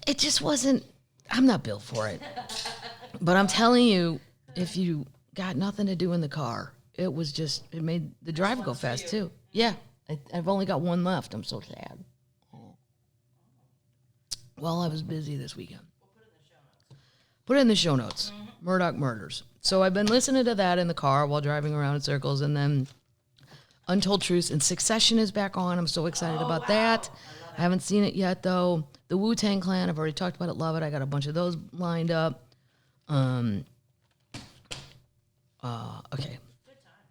It just wasn't, I'm not built for it. But I'm telling you, if you got nothing to do in the car, it made the drive go fast too. Yeah, I've only got one left. I'm so sad. Well, I was busy this weekend. Put it in the show notes. Murdoch Murders. So I've been listening to that in the car while driving around in circles, and then Untold Truths and Succession is back on. I'm so excited about that. I haven't seen it yet, though. The Wu-Tang Clan, I've already talked about it, love it. I got a bunch of those lined up. Okay.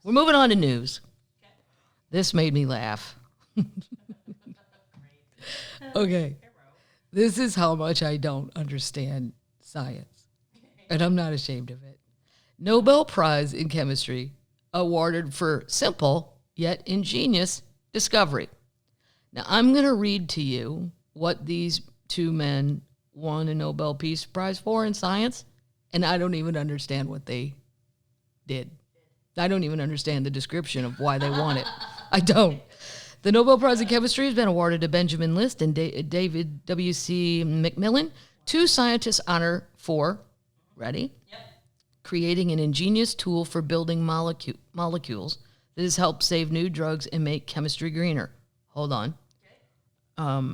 We're moving on to news. This made me laugh. Okay. This is how much I don't understand science. And I'm not ashamed of it. Nobel Prize in Chemistry awarded for simple yet ingenious discovery. Now, I'm going to read to you what these 2 men won a Nobel Peace Prize for in science, and I don't even understand what they did. I don't even understand the description of why they won it. I don't. The Nobel Prize in Chemistry has been awarded to Benjamin List and David W.C. McMillan, 2 scientists honor for, ready? Yep. Creating an ingenious tool for building molecules that has helped save new drugs and make chemistry greener. Hold on. Okay.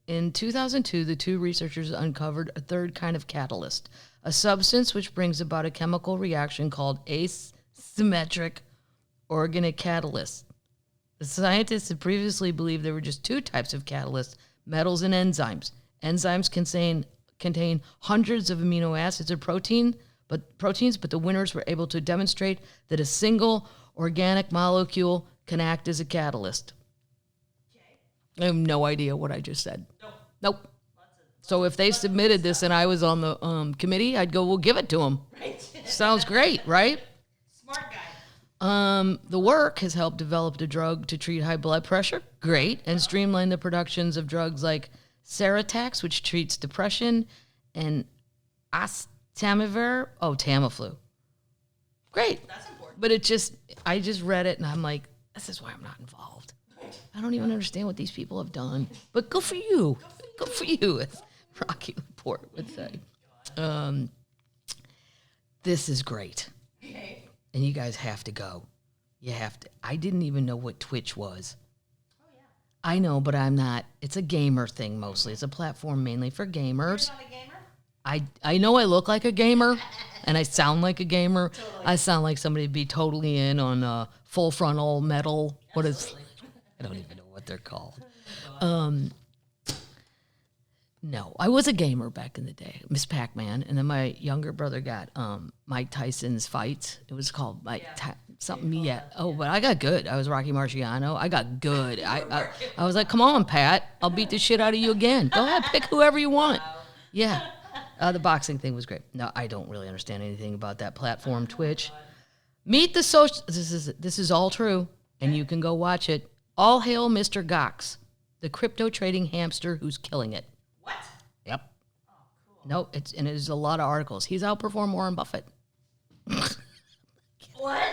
In 2002, the 2 researchers uncovered a third kind of catalyst, a substance which brings about a chemical reaction called asymmetric organic catalyst. The scientists had previously believed there were just 2 types of catalysts, metals and enzymes. Enzymes contain hundreds of amino acids or proteins, but the winners were able to demonstrate that a single organic molecule can act as a catalyst. Okay. I have no idea what I just said. Nope. So if they submitted this and I was on the committee, I'd go, well, give it to them. Right. Sounds great, right? Smart guy. The work has helped develop a drug to treat high blood pressure. Great. And streamline the productions of drugs like Serotax, which treats depression, and Tamiflu. Great. That's important. But I just read it and I'm like, this is why I'm not involved. I don't even understand what these people have done. But good for you. Good for you, as Rocky Laporte would say. This is great. Okay. And you guys have to go. You have to. I didn't even know what Twitch was. I know, but I'm not. It's a gamer thing mostly. It's a platform mainly for gamers. You're not a gamer? I know I look like a gamer, and I sound like a gamer. Totally. I sound like somebody to be totally in on full frontal metal. What is? I don't even know what they're called. No, I was a gamer back in the day, Miss Pac-Man, and then my younger brother got Mike Tyson's Fights. It was called something. Yeah. Oh, but I got good. I was Rocky Marciano. I got good. I was like, come on, Pat. I'll beat the shit out of you again. Go ahead, pick whoever you want. Yeah. The boxing thing was great. No, I don't really understand anything about that platform, Twitch. Meet the social. This is all true, and you can go watch it. All hail Mr. Gox, the crypto trading hamster who's killing it. What? Yep. Oh, cool. No, there's a lot of articles. He's outperformed Warren Buffett. What?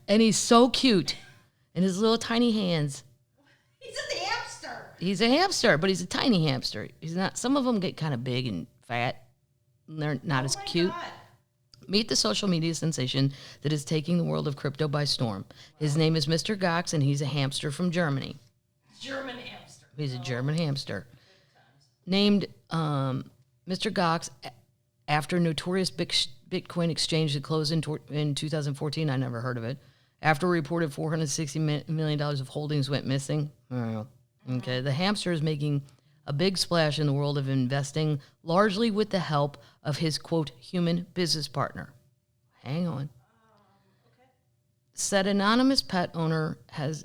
And he's so cute. And his little tiny hands. He's a hamster. He's a hamster, but he's a tiny hamster. He's not. Some of them get kind of big and fat. And they're not as cute. God. Meet the social media sensation that is taking the world of crypto by storm. His name is Mr. Gox, and he's a hamster from Germany. German hamster. He's a German hamster. Named Mr. Gox after notorious Bitcoin exchange that closed in 2014. I never heard of it. After a reported $460 million of holdings went missing. Okay, the hamster is making a big splash in the world of investing, largely with the help of his, quote, human business partner. Hang on. Anonymous pet owner has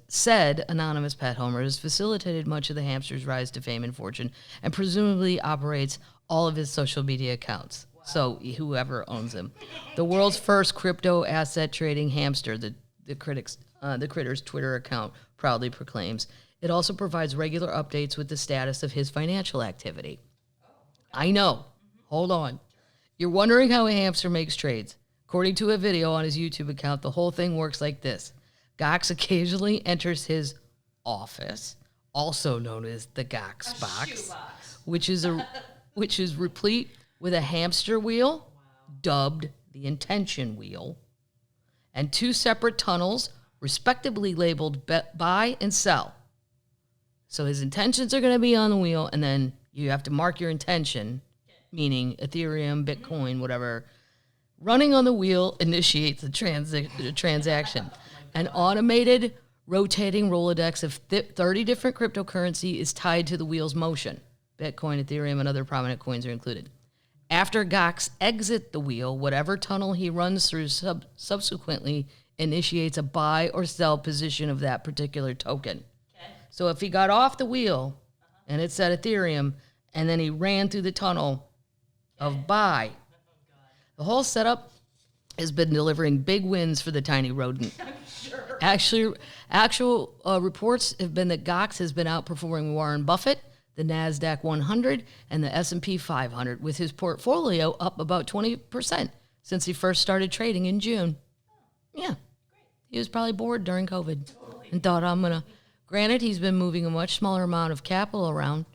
facilitated much of the hamster's rise to fame and fortune and presumably operates all of his social media accounts. Wow. So whoever owns him. The world's first crypto asset trading hamster, the Critter's Twitter account proudly proclaims. It also provides regular updates with the status of his financial activity. I know. Hold on. You're wondering how a hamster makes trades. According to a video on his YouTube account, the whole thing works like this. Gox occasionally enters his office, also known as the Gox box, which is replete with a hamster wheel, dubbed the intention wheel, and two separate tunnels, respectively labeled buy and sell. So his intentions are going to be on the wheel, and then you have to mark your intention, meaning Ethereum, Bitcoin, whatever. Running on the wheel initiates the transaction. An automated rotating Rolodex of 30 different cryptocurrency is tied to the wheel's motion. Bitcoin, Ethereum, and other prominent coins are included. After Gox exits the wheel, whatever tunnel he runs through subsequently initiates a buy or sell position of that particular token. So if he got off the wheel and it said Ethereum, and then he ran through the tunnel of buy, the whole setup has been delivering big wins for the tiny rodent. I'm sure. Actual reports have been that Gox has been outperforming Warren Buffett, the NASDAQ 100, and the S&P 500, with his portfolio up about 20% since he first started trading in June. Yeah. He was probably bored during COVID and thought, I'm going to... Granted, he's been moving a much smaller amount of capital around.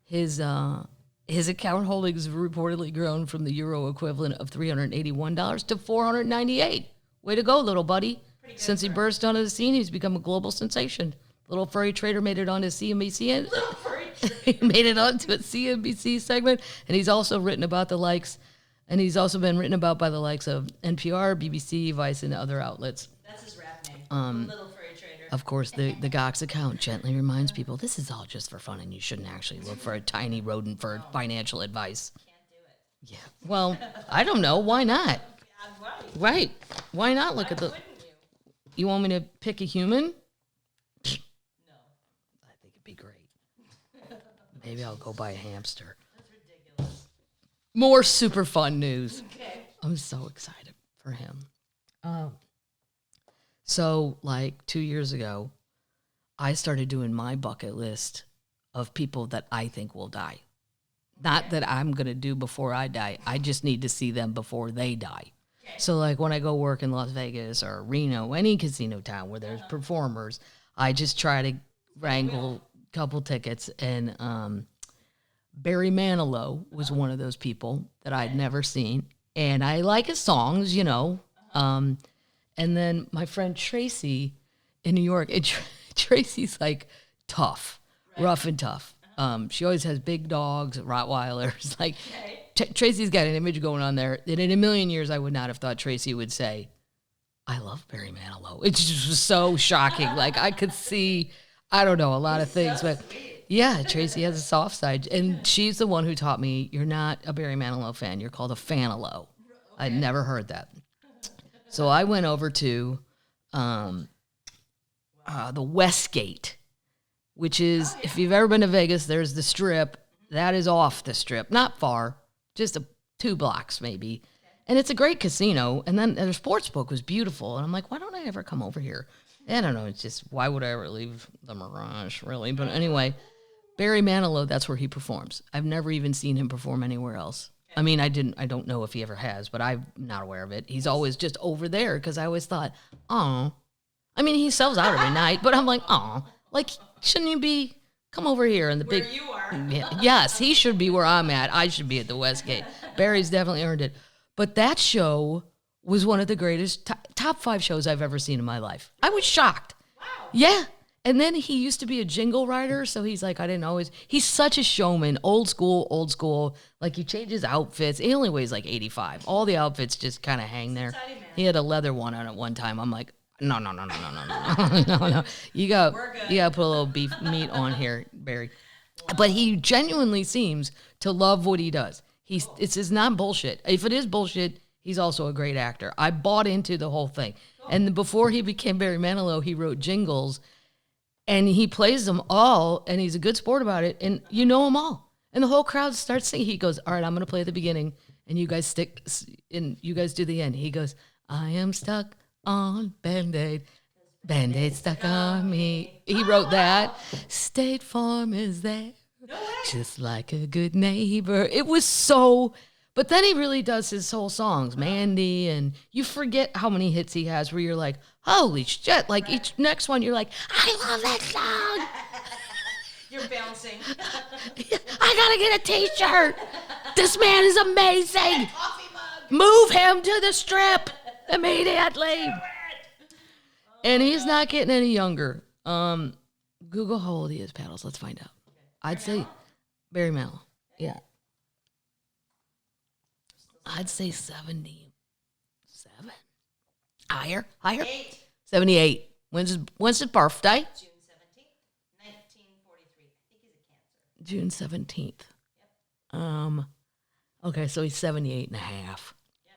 His account holdings have reportedly grown from the euro equivalent of $381 to $498. Way to go, little buddy. Since he burst onto the scene, he's become a global sensation. Little furry trader made it onto CNBC. He made it onto a CNBC segment, and he's also written about the likes, and he's also been written about by the likes of NPR, BBC, Vice, and other outlets. That's his rap name. Little furry trader. Of course, the Gox account gently reminds people this is all just for fun, and you shouldn't actually look for a tiny rodent for financial advice. Can't do it. Yeah. Well, I don't know. Why not? Yeah, Right. Why not look at the... Wouldn't you? You want me to pick a human? No. I think it'd be great. Maybe I'll go buy a hamster. That's ridiculous. More super fun news. Okay. I'm so excited for him. So, like 2 years ago, I started doing my bucket list of people that I think will die. Not that I'm going to do before I die. I just need to see them before they die. Okay. So, like when I go work in Las Vegas or Reno, any casino town where there's performers, I just try to wrangle a couple tickets. And Barry Manilow was one of those people that I'd never seen. And I like his songs, you know. And then my friend Tracy in New York, and Tracy's like tough, rough and tough. She always has big dogs, Rottweilers. Like Tracy's got an image going on there that in a million years I would not have thought Tracy would say, I love Barry Manilow. It's just so shocking. Like I could see, I don't know, a lot of things. But yeah, Tracy has a soft side. And she's the one who taught me, you're not a Barry Manilow fan. You're called a fanalow. I'd never heard that. So I went over to the Westgate, which is, if you've ever been to Vegas, there's the Strip. That is off the Strip. Not far, just 2 blocks maybe. And it's a great casino. And then their sports book was beautiful. And I'm like, why don't I ever come over here? I don't know. It's just, why would I ever leave the Mirage, really? But anyway, Barry Manilow, that's where he performs. I've never even seen him perform anywhere else. I mean, I don't know if he ever has, but I'm not aware of it. He's always just over there because I always thought, oh, I mean, he sells out every night, but I'm like, oh, like, shouldn't you be, come over here in the Where big. you are. Yes, he should be where I'm at. I should be at the Westgate. Barry's definitely earned it. But that show was one of the greatest, top 5 shows I've ever seen in my life. I was shocked. Wow. Yeah. And then he used to be a jingle writer, so he's like, he's such a showman, old school. Like, he changes outfits. He only weighs like 85. All the outfits just kind of hang there. He had a leather one on at one time. I'm like, no. You got to put a little beef meat on here, Barry. But he genuinely seems to love what he does. It's not bullshit. If it is bullshit, he's also a great actor. I bought into the whole thing. And before he became Barry Manilow, he wrote jingles. And he plays them all, and he's a good sport about it, and you know them all. And the whole crowd starts singing. He goes, all right, I'm going to play at the beginning, and you guys you guys do the end. He goes, I am stuck on Band-Aid. Band-Aid stuck on me. He wrote that. State Farm is there, just like a good neighbor. It was so... But then he really does his whole songs, Mandy, and you forget how many hits he has where you're like, holy shit. Like each next one, you're like, I love that song. You're bouncing. I gotta get a t-shirt. This man is amazing. Move him to the strip immediately. And he's not getting any younger. Google how old he is, Paddles. Let's find out. I'd say Barry Manilow. Yeah. I'd say 77. Higher? 8. 78. When's his birthday? June 17th, 1943. I think he's a Cancer. June 17th. Yep. Okay, so he's 78 and a half. Yep.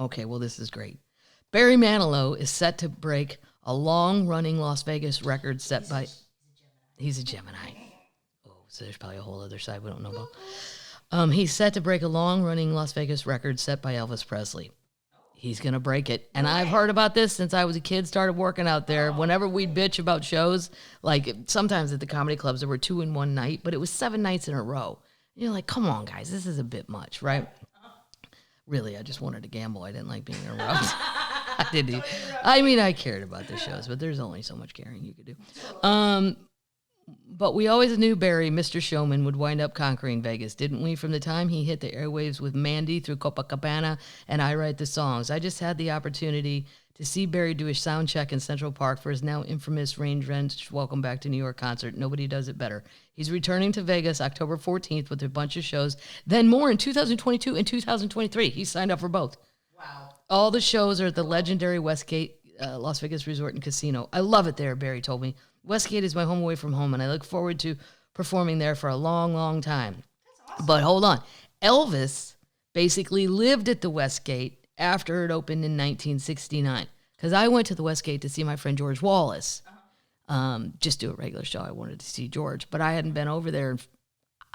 Okay, well, this is great. Barry Manilow is set to break a long-running Las Vegas record set by... He's a Gemini. Oh, so there's probably a whole other side we don't know about. He's set to break a long-running Las Vegas record set by Elvis Presley. He's going to break it. And I've heard about this since I was a kid, started working out there. Whenever we'd bitch about shows, like sometimes at the comedy clubs, there were 2 in one night, but it was 7 nights in a row. And you're like, come on, guys, this is a bit much, right? Really, I just wanted to gamble. I didn't like being around. I didn't. I mean, I cared about the shows, but there's only so much caring you could do. But we always knew Barry, Mr. Showman, would wind up conquering Vegas, didn't we? From the time he hit the airwaves with Mandy through Copacabana and I Write the Songs. I just had the opportunity to see Barry do a sound check in Central Park for his now infamous Range Wrench Welcome Back to New York concert. Nobody does it better. He's returning to Vegas October 14th with a bunch of shows, then more in 2022 and 2023. He signed up for both. Wow. All the shows are at the legendary Westgate Las Vegas Resort and Casino. I love it there, Barry told me. Westgate is my home away from home, and I look forward to performing there for a long, long time. That's awesome. But hold on. Elvis basically lived at the Westgate after it opened in 1969. Because I went to the Westgate to see my friend George Wallace. Just do a regular show. I wanted to see George, but I hadn't been over there.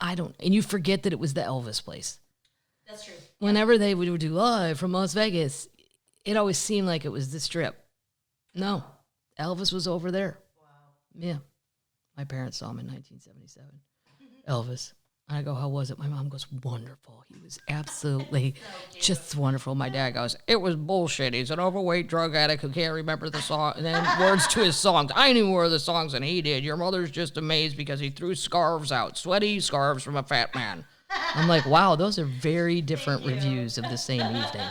And you forget that it was the Elvis place. That's true. Whenever they would do live from Las Vegas, it always seemed like it was the Strip. No, Elvis was over there. Yeah. My parents saw him in 1977. Elvis. And I go, how was it? My mom goes, wonderful. He was absolutely just wonderful. My dad goes, it was bullshit. He's an overweight drug addict who can't remember the song and then words to his songs. I knew more of the songs than he did. Your mother's just amazed because he threw scarves out, sweaty scarves from a fat man. I'm like, wow, those are very different reviews of the same evening.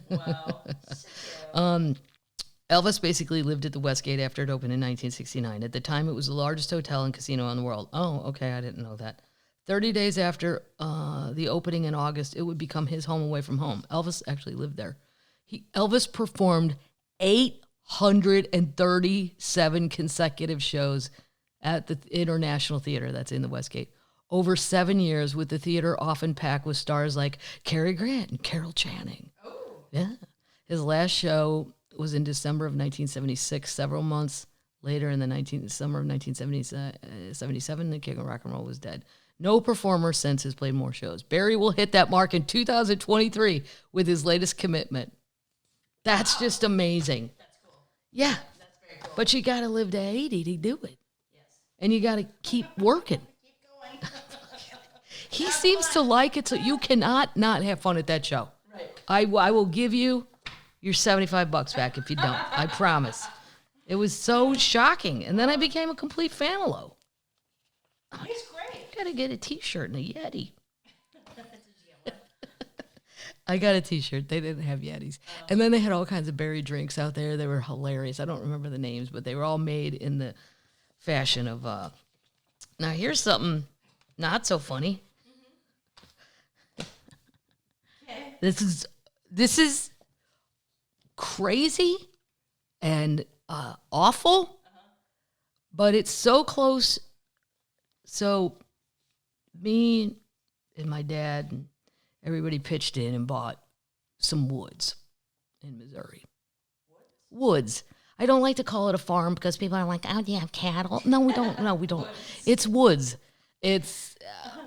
Wow. Elvis basically lived at the Westgate after it opened in 1969. At the time, it was the largest hotel and casino in the world. Oh, okay, I didn't know that. 30 days after the opening in August, it would become his home away from home. Elvis actually lived there. Elvis performed 837 consecutive shows at the International Theater that's in the Westgate. Over 7 years, with the theater often packed with stars like Cary Grant and Carol Channing. Oh. Yeah. His last show was in December of 1976. Several months later, in the summer of 1977, the King of Rock and Roll was dead. No performer since has played more shows. Barry will hit that mark in 2023 with his latest commitment. That's just amazing. That's cool. Yeah. That's very cool. But you got to live to 80 to do it. Yes. and you got to keep working. Keep going. He seems to like it, so you cannot not have fun at that show. Right. I will give you your $75 back if you don't. I promise. It was so shocking, and then I became a complete Manilow. He's great. Gotta get a T-shirt and a Yeti. I got a T-shirt. They didn't have Yetis. And then they had all kinds of berry drinks out there. They were hilarious. I don't remember the names, but they were all made in the fashion of... Now, here's something not so funny. Okay. This is crazy and awful, but it's so close. So me and my dad and everybody pitched in and bought some woods in Missouri. Woods. I don't like to call it a farm because people are like, oh, do you have cattle? No, we don't. No, we don't. It's woods. It's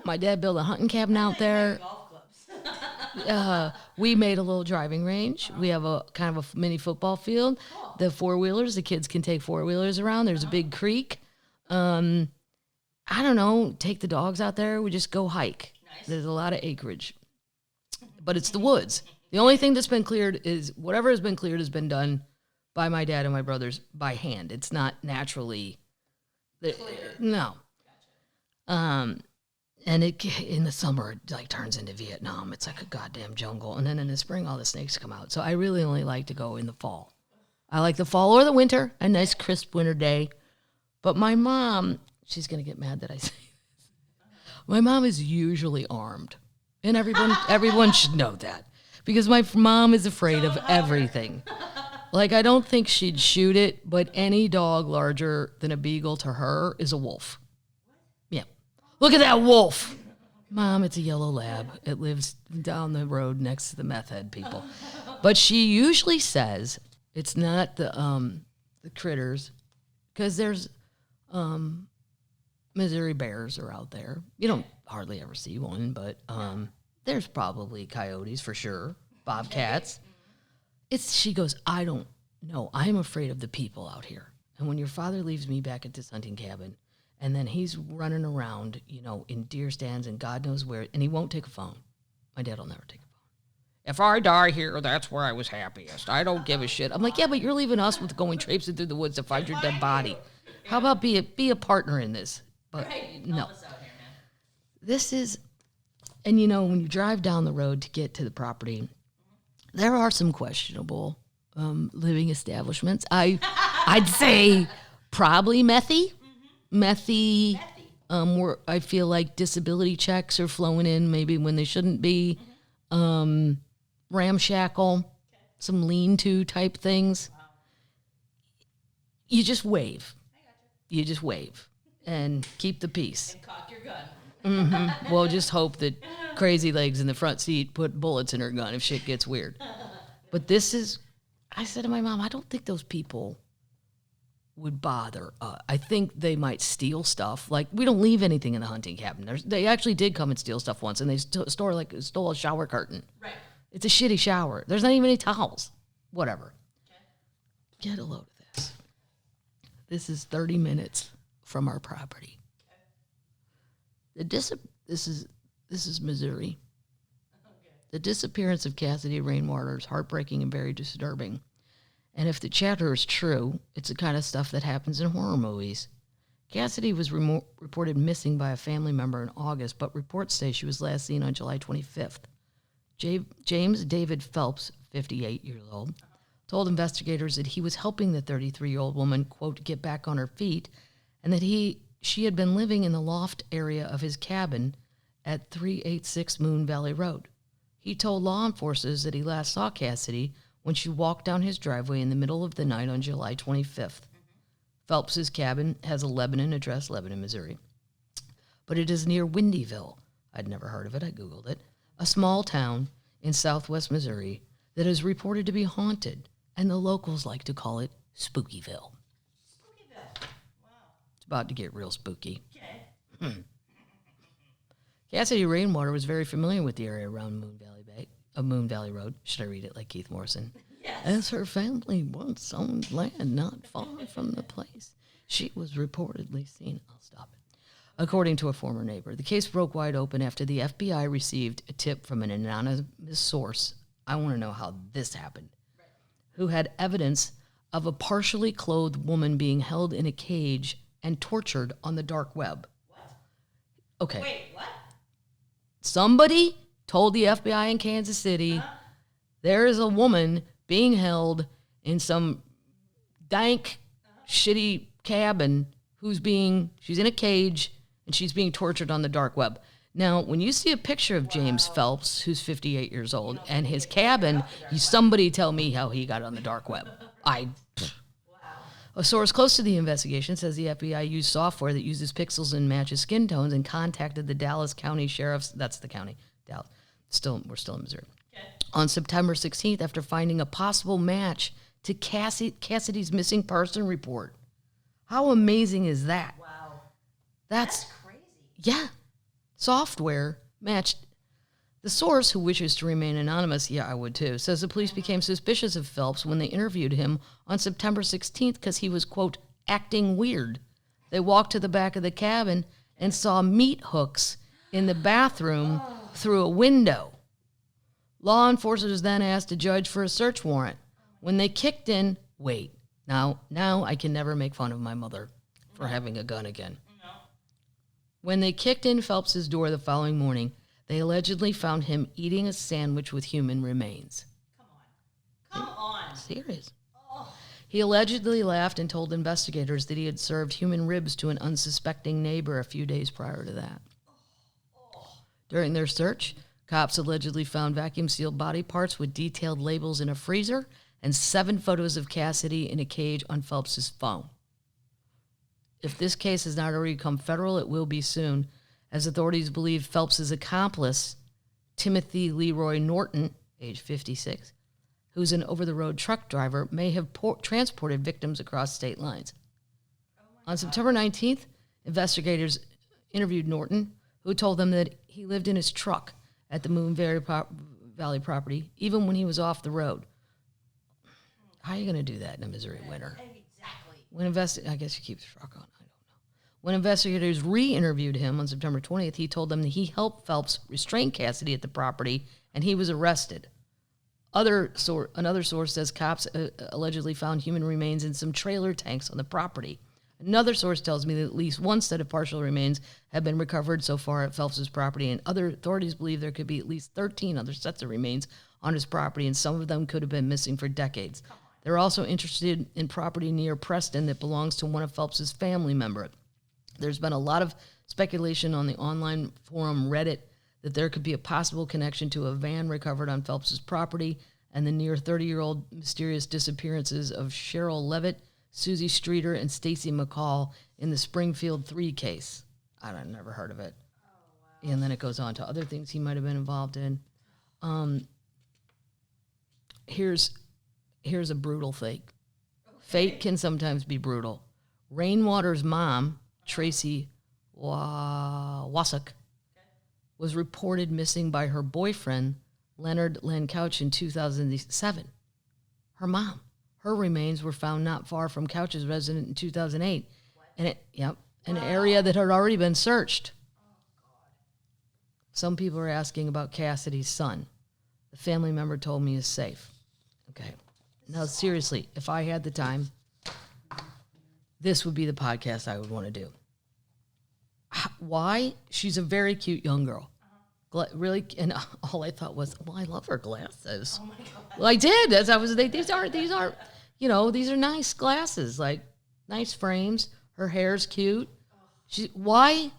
my dad built a hunting cabin out there. Golf clubs. We made a little driving range. We have a kind of a mini football field. The four-wheelers, the kids can take four-wheelers around. There's a big creek. I don't know, take the dogs out there. We just go hike. Nice. There's a lot of acreage. But it's the woods. The only thing that's been cleared is whatever has been cleared has been done by my dad and my brothers by hand. It's not naturally. No. Gotcha. And it in the summer it like turns into Vietnam. It's like a goddamn jungle. And then in the spring all the snakes come out. So I really only like to go in the fall. I like the fall or the winter, a nice crisp winter day. But my mom, she's gonna get mad that I say this. My mom is usually armed. And everyone should know that. Because my mom is afraid of everything. Like, I don't think she'd shoot it, but any dog larger than a beagle to her is a wolf. Yeah. Look at that wolf. Mom, it's a yellow lab. It lives down the road next to the meth head people. But she usually says it's not the critters, because there's Missouri bears are out there. You don't hardly ever see one, but there's probably coyotes for sure, bobcats. She goes, I don't know. I'm afraid of the people out here. And when your father leaves me back at this hunting cabin, and then he's running around, in deer stands and God knows where, and he won't take a phone. My dad will never take a phone. If I die here, that's where I was happiest. I don't give a shit. I'm like, yeah, but you're leaving us with going traipsing through the woods to find your dead body. How about be a partner in this? But no. Help us out here, man. This is, and when you drive down the road to get to the property, there are some questionable living establishments. I'd say probably methy. Where I feel like disability checks are flowing in maybe when they shouldn't be. Ramshackle, some lean-to type things. Wow. You just wave. I got you. You just wave and keep the peace. And cock your gun. Mm-hmm. Well, just hope that Crazy Legs in the front seat put bullets in her gun if shit gets weird. But I said to my mom, I don't think those people would bother. I think they might steal stuff. Like, we don't leave anything in the hunting cabin. They actually did come and steal stuff once, and they stole a shower curtain. Right. It's a shitty shower. There's not even any towels. Whatever. Okay. Get a load of this. This is 30 minutes from our property. Okay. This is Missouri. Okay. The disappearance of Cassidy Rainwater is heartbreaking and very disturbing. And if the chatter is true, it's the kind of stuff that happens in horror movies. Cassidy was reported missing by a family member in August, but reports say she was last seen on July 25th. James David Phelps, 58 years old, told investigators that he was helping the 33-year-old woman, quote, get back on her feet, and that she had been living in the loft area of his cabin at 386 Moon Valley Road. He told law enforcement that he last saw Cassidy when she walked down his driveway in the middle of the night on July 25th. Phelps's cabin has a Lebanon address, Lebanon, Missouri. But it is near Windyville. I'd never heard of it. I Googled it. A small town in southwest Missouri that is reported to be haunted, and the locals like to call it Spookyville. Spookyville. Wow. It's about to get real spooky. Okay. Cassidy Rainwater was very familiar with the area around Moon Valley Road. Should I read it like Keith Morrison? Yes. As her family once owned land not far from the place. She was reportedly seen. I'll stop it. According to a former neighbor, the case broke wide open after the FBI received a tip from an anonymous source. I want to know how this happened. Right. Who had evidence of a partially clothed woman being held in a cage and tortured on the dark web. What? Okay. Wait, what? Somebody told the FBI in Kansas City there is a woman being held in some dank, shitty cabin she's in a cage and she's being tortured on the dark web. Now, when you see a picture of James Phelps, who's 58 years old, and his cabin, somebody tell me how he got on the dark web. A source close to the investigation says the FBI used software that uses pixels and matches skin tones and contacted the Dallas County Sheriff's, that's the county, Dallas. We're still in Missouri. Okay. On September 16th, after finding a possible match to Cassidy's missing person report. How amazing is that? Wow. That's crazy. Yeah. Software matched. The source, who wishes to remain anonymous, yeah, I would too, says the police became suspicious of Phelps when they interviewed him on September 16th because he was, quote, acting weird. They walked to the back of the cabin and saw meat hooks in the bathroom through a window. Law enforcement was then asked to judge for a search warrant. When they kicked in, now I can never make fun of my mother for having a gun again. No. When they kicked in Phelps' door the following morning, they allegedly found him eating a sandwich with human remains. Come on. Serious. Oh. He allegedly laughed and told investigators that he had served human ribs to an unsuspecting neighbor a few days prior to that. During their search, cops allegedly found vacuum-sealed body parts with detailed labels in a freezer and 7 photos of Cassidy in a cage on Phelps' phone. If this case has not already become federal, it will be soon, as authorities believe Phelps' accomplice, Timothy Leroy Norton, age 56, who's an over-the-road truck driver, may have transported victims across state lines. On September 19th, investigators interviewed Norton, who told them that he lived in his truck at the Moon Valley property, even when he was off the road. How are you going to do that in a Missouri winter? Exactly. I guess you keep the truck on. I don't know. When investigators re-interviewed him on September 20th, he told them that he helped Phelps restrain Cassidy at the property, and he was arrested. Another source says cops allegedly found human remains in some trailer tanks on the property. Another source tells me that at least one set of partial remains have been recovered so far at Phelps' property, and other authorities believe there could be at least 13 other sets of remains on his property, and some of them could have been missing for decades. They're also interested in property near Preston that belongs to one of Phelps' family members. There's been a lot of speculation on the online forum Reddit that there could be a possible connection to a van recovered on Phelps' property and the near 30-year-old mysterious disappearances of Cheryl Levitt, Susie Streeter, and Stacy McCall in the Springfield 3 case. I've never heard of it. Oh, wow. And then it goes on to other things he might have been involved in. Here's a brutal fate. Okay. Fate can sometimes be brutal. Rainwater's mom, Tracy Wasuk, was reported missing by her boyfriend, Leonard Lancouch, in 2007. Her mom. Her remains were found not far from Couch's residence in 2008. What? An area that had already been searched. Oh, God. Some people are asking about Cassidy's son. The family member told me is safe. Okay. Now, seriously, if I had the time, this would be the podcast I would want to do. Why? She's a very cute young girl. Really, and all I thought was, well, I love her glasses. Oh my God! Well, I did. These are nice glasses, like nice frames. Her hair's cute. Why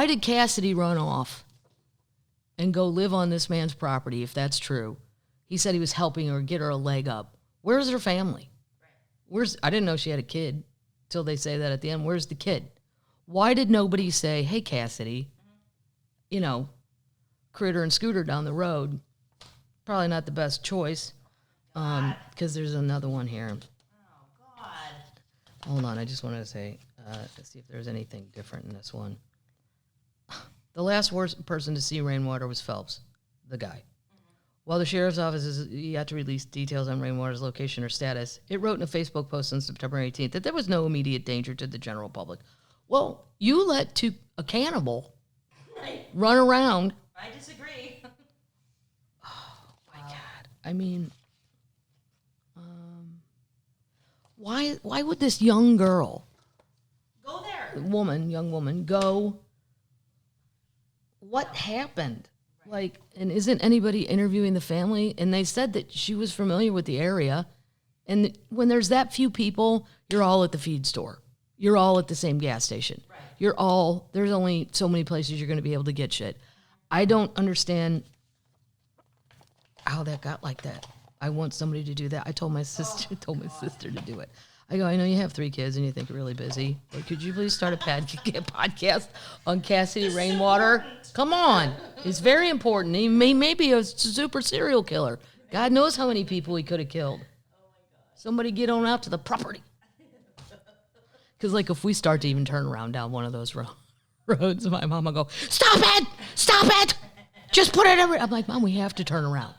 did Cassidy run off and go live on this man's property? If that's true, he said he was helping her get her a leg up. Where's her family? I didn't know she had a kid till they say that at the end. Where's the kid? Why did nobody say, hey, Cassidy, Critter and Scooter down the road? Probably not the best choice, because there's another one here. Oh, God. Hold on, I just wanted to say, let's see if there's anything different in this one. The last worst person to see Rainwater was Phelps, the guy. While the sheriff's office is yet to release details on Rainwater's location or status, it wrote in a Facebook post on September 18th that there was no immediate danger to the general public. Well, you let a cannibal run around. I disagree. Oh, my God. I mean, why would this young girl, go there, young woman, go? What happened? Like, and isn't anybody interviewing the family? And they said that she was familiar with the area. And when there's that few people, you're all at the feed store. You're all at the same gas station. Right. There's only so many places you're going to be able to get shit. I don't understand how that got like that. I want somebody to do that. I told my sister to do it. I go, I know you have 3 kids and you think you're really busy, but could you please start a podcast on Cassidy Rainwater? Come on. It's very important. He may be a super serial killer. God knows how many people he could have killed. Somebody get on out to the property. Because, like, if we start to even turn around down one of those roads, my mom will go, stop it! Stop it! Just put it every... I'm like, Mom, we have to turn around.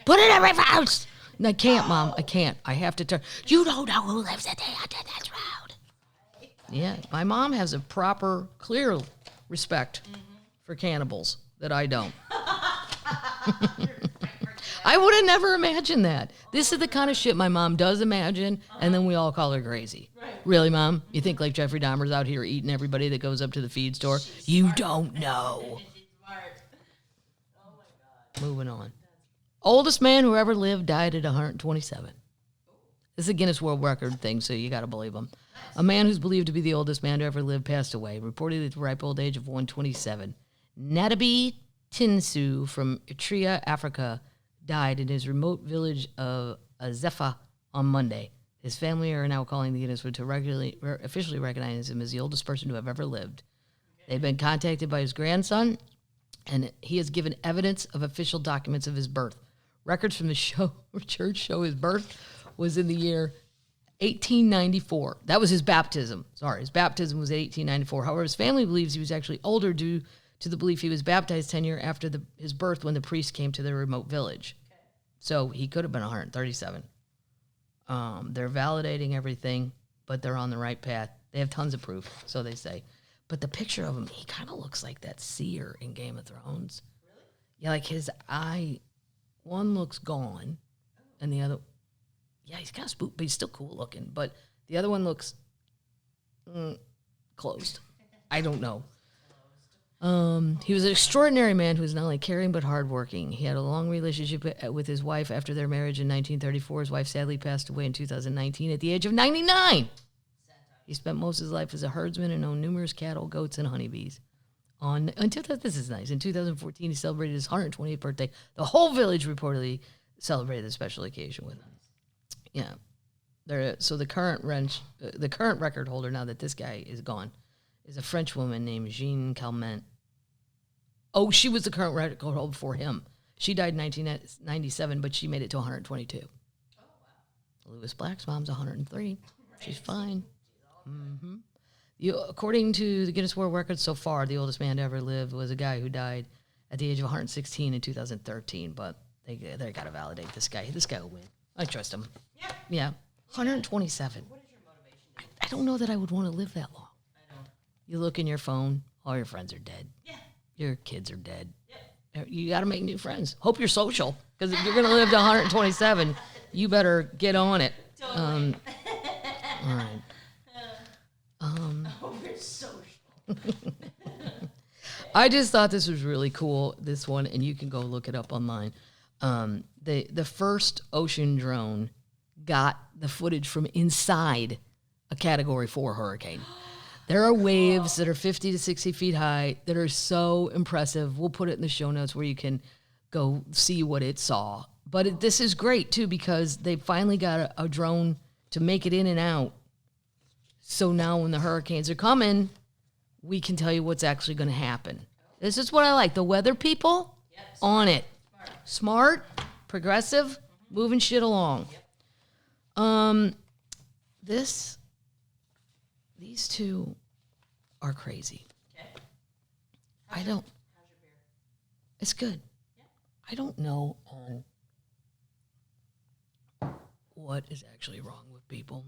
Put it every house! And I can't, Mom. I can't. I have to turn. You don't know who lives at the end of that road. Yeah, my mom has a proper, clear respect for cannibals that I don't. I would have never imagined that. This is the kind of shit my mom does imagine, and then we all call her crazy. Right. Really, Mom? You think like Jeffrey Dahmer's out here eating everybody that goes up to the feed store? You don't know. She's smart. Oh my God. Moving on. Oldest man who ever lived died at 127. This is a Guinness World Record thing, so you got to believe him. A man who's believed to be the oldest man to ever live passed away, reportedly at the ripe old age of 127. Nadabi Tinsu from Eritrea, Africa, died in his remote village of Azefa on Monday. His family are now calling the Guinness Book to officially recognize him as the oldest person to have ever lived. They've been contacted by his grandson, and he has given evidence of official documents of his birth. Records from the church show his birth was in the year 1894. That was his baptism. His baptism was 1894. However, his family believes he was actually older due to the belief he was baptized 10 years after his birth when the priest came to the remote village. Okay. So he could have been 137. They're validating everything, but they're on the right path. They have tons of proof, so they say. But the picture of him, he kind of looks like that seer in Game of Thrones. Really? Yeah, like his eye, one looks gone, and the other, yeah, he's kind of spooked, but he's still cool looking. But the other one looks closed. I don't know. He was an extraordinary man who was not only caring but hardworking. He had a long relationship with his wife after their marriage in 1934. His wife sadly passed away in 2019 at the age of 99. He spent most of his life as a herdsman and owned numerous cattle, goats, and honeybees. This is nice. In 2014, he celebrated his 128th birthday. The whole village reportedly celebrated a special occasion with him. Yeah. So the current record holder, now that this guy is gone, is a French woman named Jean Calment. Oh, she was the current record holder before him. She died in 1997, but she made it to 122. Oh, wow. Louis Black's mom's 103. Right. She's fine. Mm-hmm. According to the Guinness World Records so far, the oldest man to ever live was a guy who died at the age of 116 in 2013, but they got to validate this guy. This guy will win. I trust him. Yeah. 127. What is your motivation? I don't know that I would want to live that long. I don't. You look in your phone, all your friends are dead. Yeah. Your kids are dead. Yep. You got to make new friends. Hope you're social, because if you're going to live to 127, you better get on it. Totally. All right. We're social. I just thought this was really cool, this one, and you can go look it up online. The first ocean drone got the footage from inside a Category 4 hurricane. There are waves that are 50 to 60 feet high that are so impressive. We'll put it in the show notes where you can go see what it saw. But this is great, too, because they finally got a drone to make it in and out. So now when the hurricanes are coming, we can tell you what's actually going to happen. This is what I like. The weather people, on it. Smart, progressive, moving shit along. These two are crazy. Okay. How's your beer? It's good. Yeah. I don't know. what is actually wrong with people?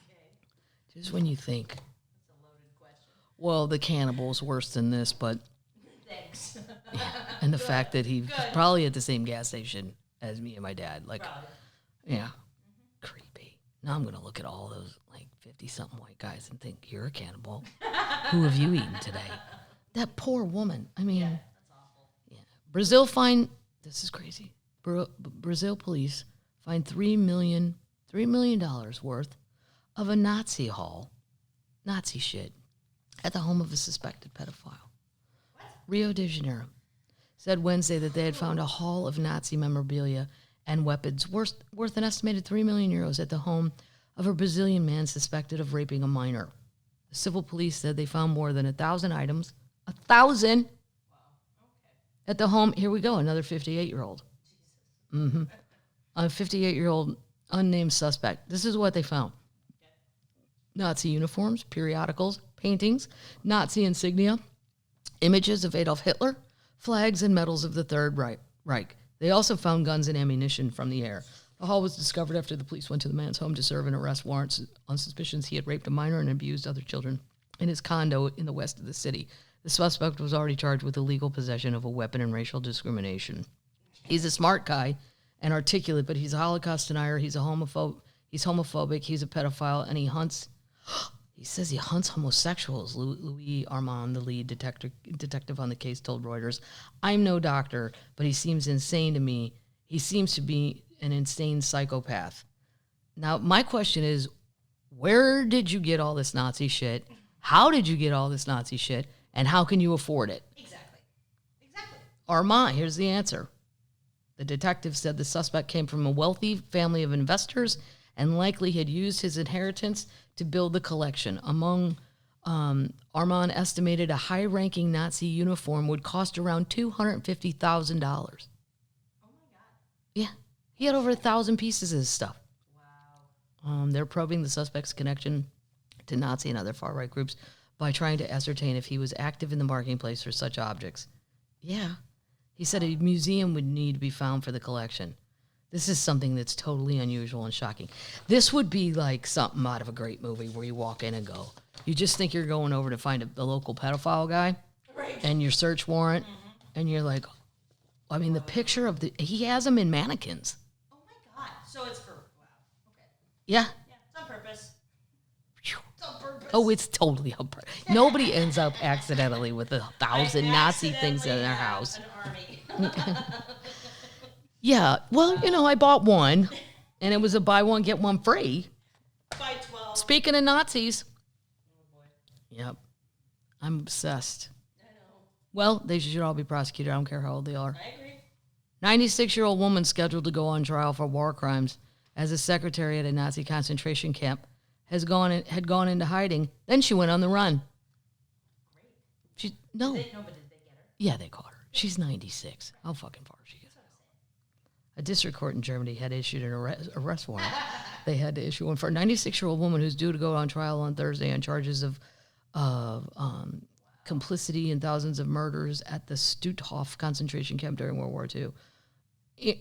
Okay. Just when you think, That's a loaded question. well, the Cannibals worse than this, but Thanks. yeah. And the fact that he was probably at the same gas station as me and my dad. Like, Probably. yeah. Creepy. Now I'm going to look at all those, like, 50-something white guys and think, you're a cannibal. Who have you eaten today? That poor woman. I mean, That's awful. yeah. Brazil fined, this is crazy. Brazil police fined $3 million worth of a Nazi haul, Nazi shit, at the home of a suspected pedophile. What? Rio de Janeiro said Wednesday that they had found a haul of Nazi memorabilia and weapons worth an estimated 3 million euros at the home of a Brazilian man suspected of raping a minor. The civil police said they found more than 1,000 items. 1,000? Wow. Okay. At the home. Here we go, another 58-year-old. Jesus. A 58-year-old unnamed suspect. This is what they found. Okay. Nazi uniforms, periodicals, paintings, Nazi insignia, images of Adolf Hitler, flags and medals of the Third Reich. They also found guns and ammunition from the air. The haul was discovered after the police went to the man's home to serve an arrest warrant on suspicions he had raped a minor and abused other children in his condo in the west of the city. The suspect was already charged with illegal possession of a weapon and racial discrimination. He's a smart guy and articulate, but he's a Holocaust denier. He's homophobic. He's a pedophile, and he hunts. He says he hunts homosexuals. Louis Armand, the lead detective on the case, told Reuters, "I'm no doctor, but he seems insane to me. He seems to be an insane psychopath." Now, my question is, where did you get all this Nazi shit? How did you get all this Nazi shit? And how can you afford it? Exactly. Exactly. Armand, here's the answer. The detective said the suspect came from a wealthy family of investors and likely had used his inheritance to build the collection. Armand estimated a high-ranking Nazi uniform would cost around $250,000. Oh my God. Yeah, he had over 1,000 pieces of his stuff. Wow. They're probing the suspect's connection to Nazi and other far-right groups by trying to ascertain if he was active in the marketplace for such objects. Yeah. He said a museum would need to be found for the collection. This is something that's totally unusual and shocking. This would be like something out of a great movie where you walk in and go, you just think you're going over to find the local pedophile guy, Right. and your search warrant, and you're like, I mean, the picture of he has them in mannequins. Oh my God. So it's for, wow. Okay. Yeah. Yeah. It's on purpose. It's on purpose. Oh, it's totally on purpose. Nobody ends up accidentally with 1,000 Nazi things in their house. An army. Yeah, well, I bought one, and it was a buy one, get one free. By 12. Speaking of Nazis. Oh boy. Yep. I'm obsessed. I know. Well, they should all be prosecuted. I don't care how old they are. I agree. 96-year-old woman scheduled to go on trial for war crimes as a secretary at a Nazi concentration camp had gone into hiding. Then she went on the run. Great. No. But did they get her? Yeah, they caught her. She's 96. How fucking far she gets. A district court in Germany had issued an arrest warrant. They had to issue one for a 96-year-old woman who's due to go on trial on Thursday on charges of complicity in thousands of murders at the Stutthof concentration camp during World War II.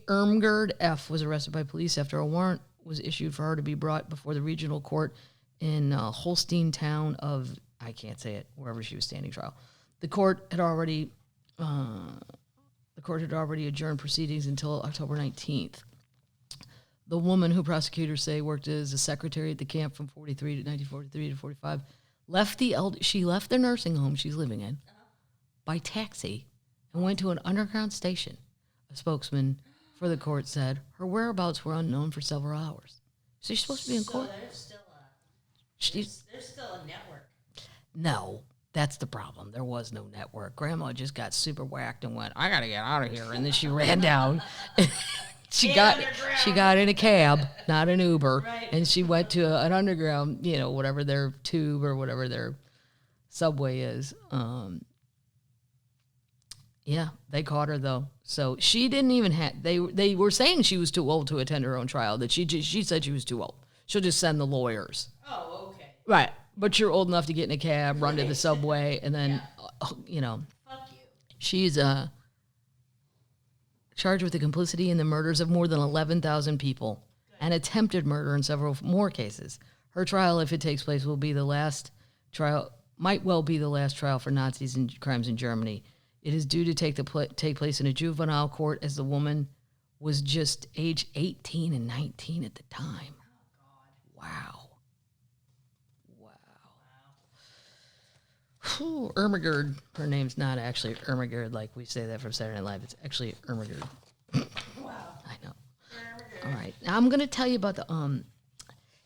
Irmgard F. was arrested by police after a warrant was issued for her to be brought before the regional court in Holstein town of, I can't say it, wherever she was standing trial. The court had already adjourned proceedings until October 19th. The woman, who prosecutors say worked as a secretary at the camp from 1943 to 45, she left the nursing home she's living in by taxi and went to an underground station. A spokesman for the court said her whereabouts were unknown for several hours. She's supposed to be in court. So there's still a network. No, that's the problem. There was no network. Grandma just got super whacked and went, I got to get out of here. And then she ran down. She got in a cab, not an Uber. Right. And she went to an underground, whatever their tube or whatever their subway is. Yeah, they caught her though. So she didn't even have, they were saying she was too old to attend her own trial, that she said she was too old. She'll just send the lawyers. Oh, okay. Right. But you're old enough to get in a cab, run to the subway, and then, Fuck you. She's charged with the complicity in the murders of more than 11,000 people. Good. and attempted murder in several more cases. Her trial, if it takes place, will be the last trial, might well be the last trial for Nazis and crimes in Germany. It is due to take place in a juvenile court as the woman was just age 18 and 19 at the time. Oh, God. Wow. Whew, Ermagerd. Her name's not actually Ermagerd like we say that from Saturday Night Live. It's actually Ermagerd. Wow. I know. All right. Now I'm going to tell you about the...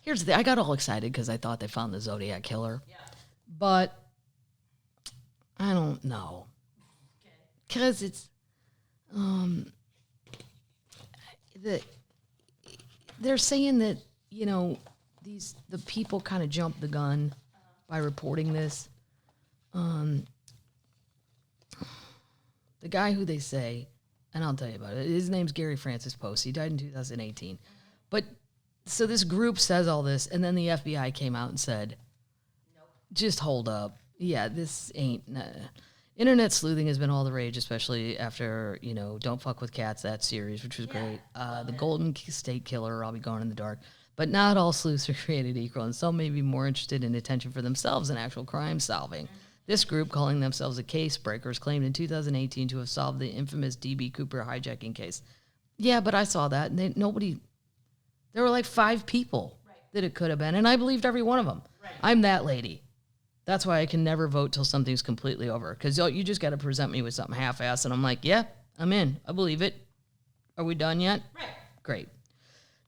Here's the thing. I got all excited because I thought they found the Zodiac killer. Yeah. But I don't know. Because it's... they're saying that, you know, the people kind of jumped the gun by reporting this. The guy who they say, and I'll tell you about it, his name's Gary Francis Post. He died in 2018. But, so this group says all this, and then the FBI came out and said, nope. Just hold up. Yeah, this ain't... Nah. Internet sleuthing has been all the rage, especially after, you know, Don't Fuck With Cats, that series, which was great. The Golden State Killer, I'll Be Gone in the Dark. But not all sleuths are created equal, and some may be more interested in attention for themselves than actual crime solving. This group, calling themselves the Case Breakers, claimed in 2018 to have solved the infamous D.B. Cooper hijacking case. Yeah, but I saw that, and there were like 5 people that it could have been, and I believed every one of them. Right. I'm that lady. That's why I can never vote till something's completely over, because you just got to present me with something half-assed, and I'm like, yeah, I'm in. I believe it. Are we done yet? Right. Great.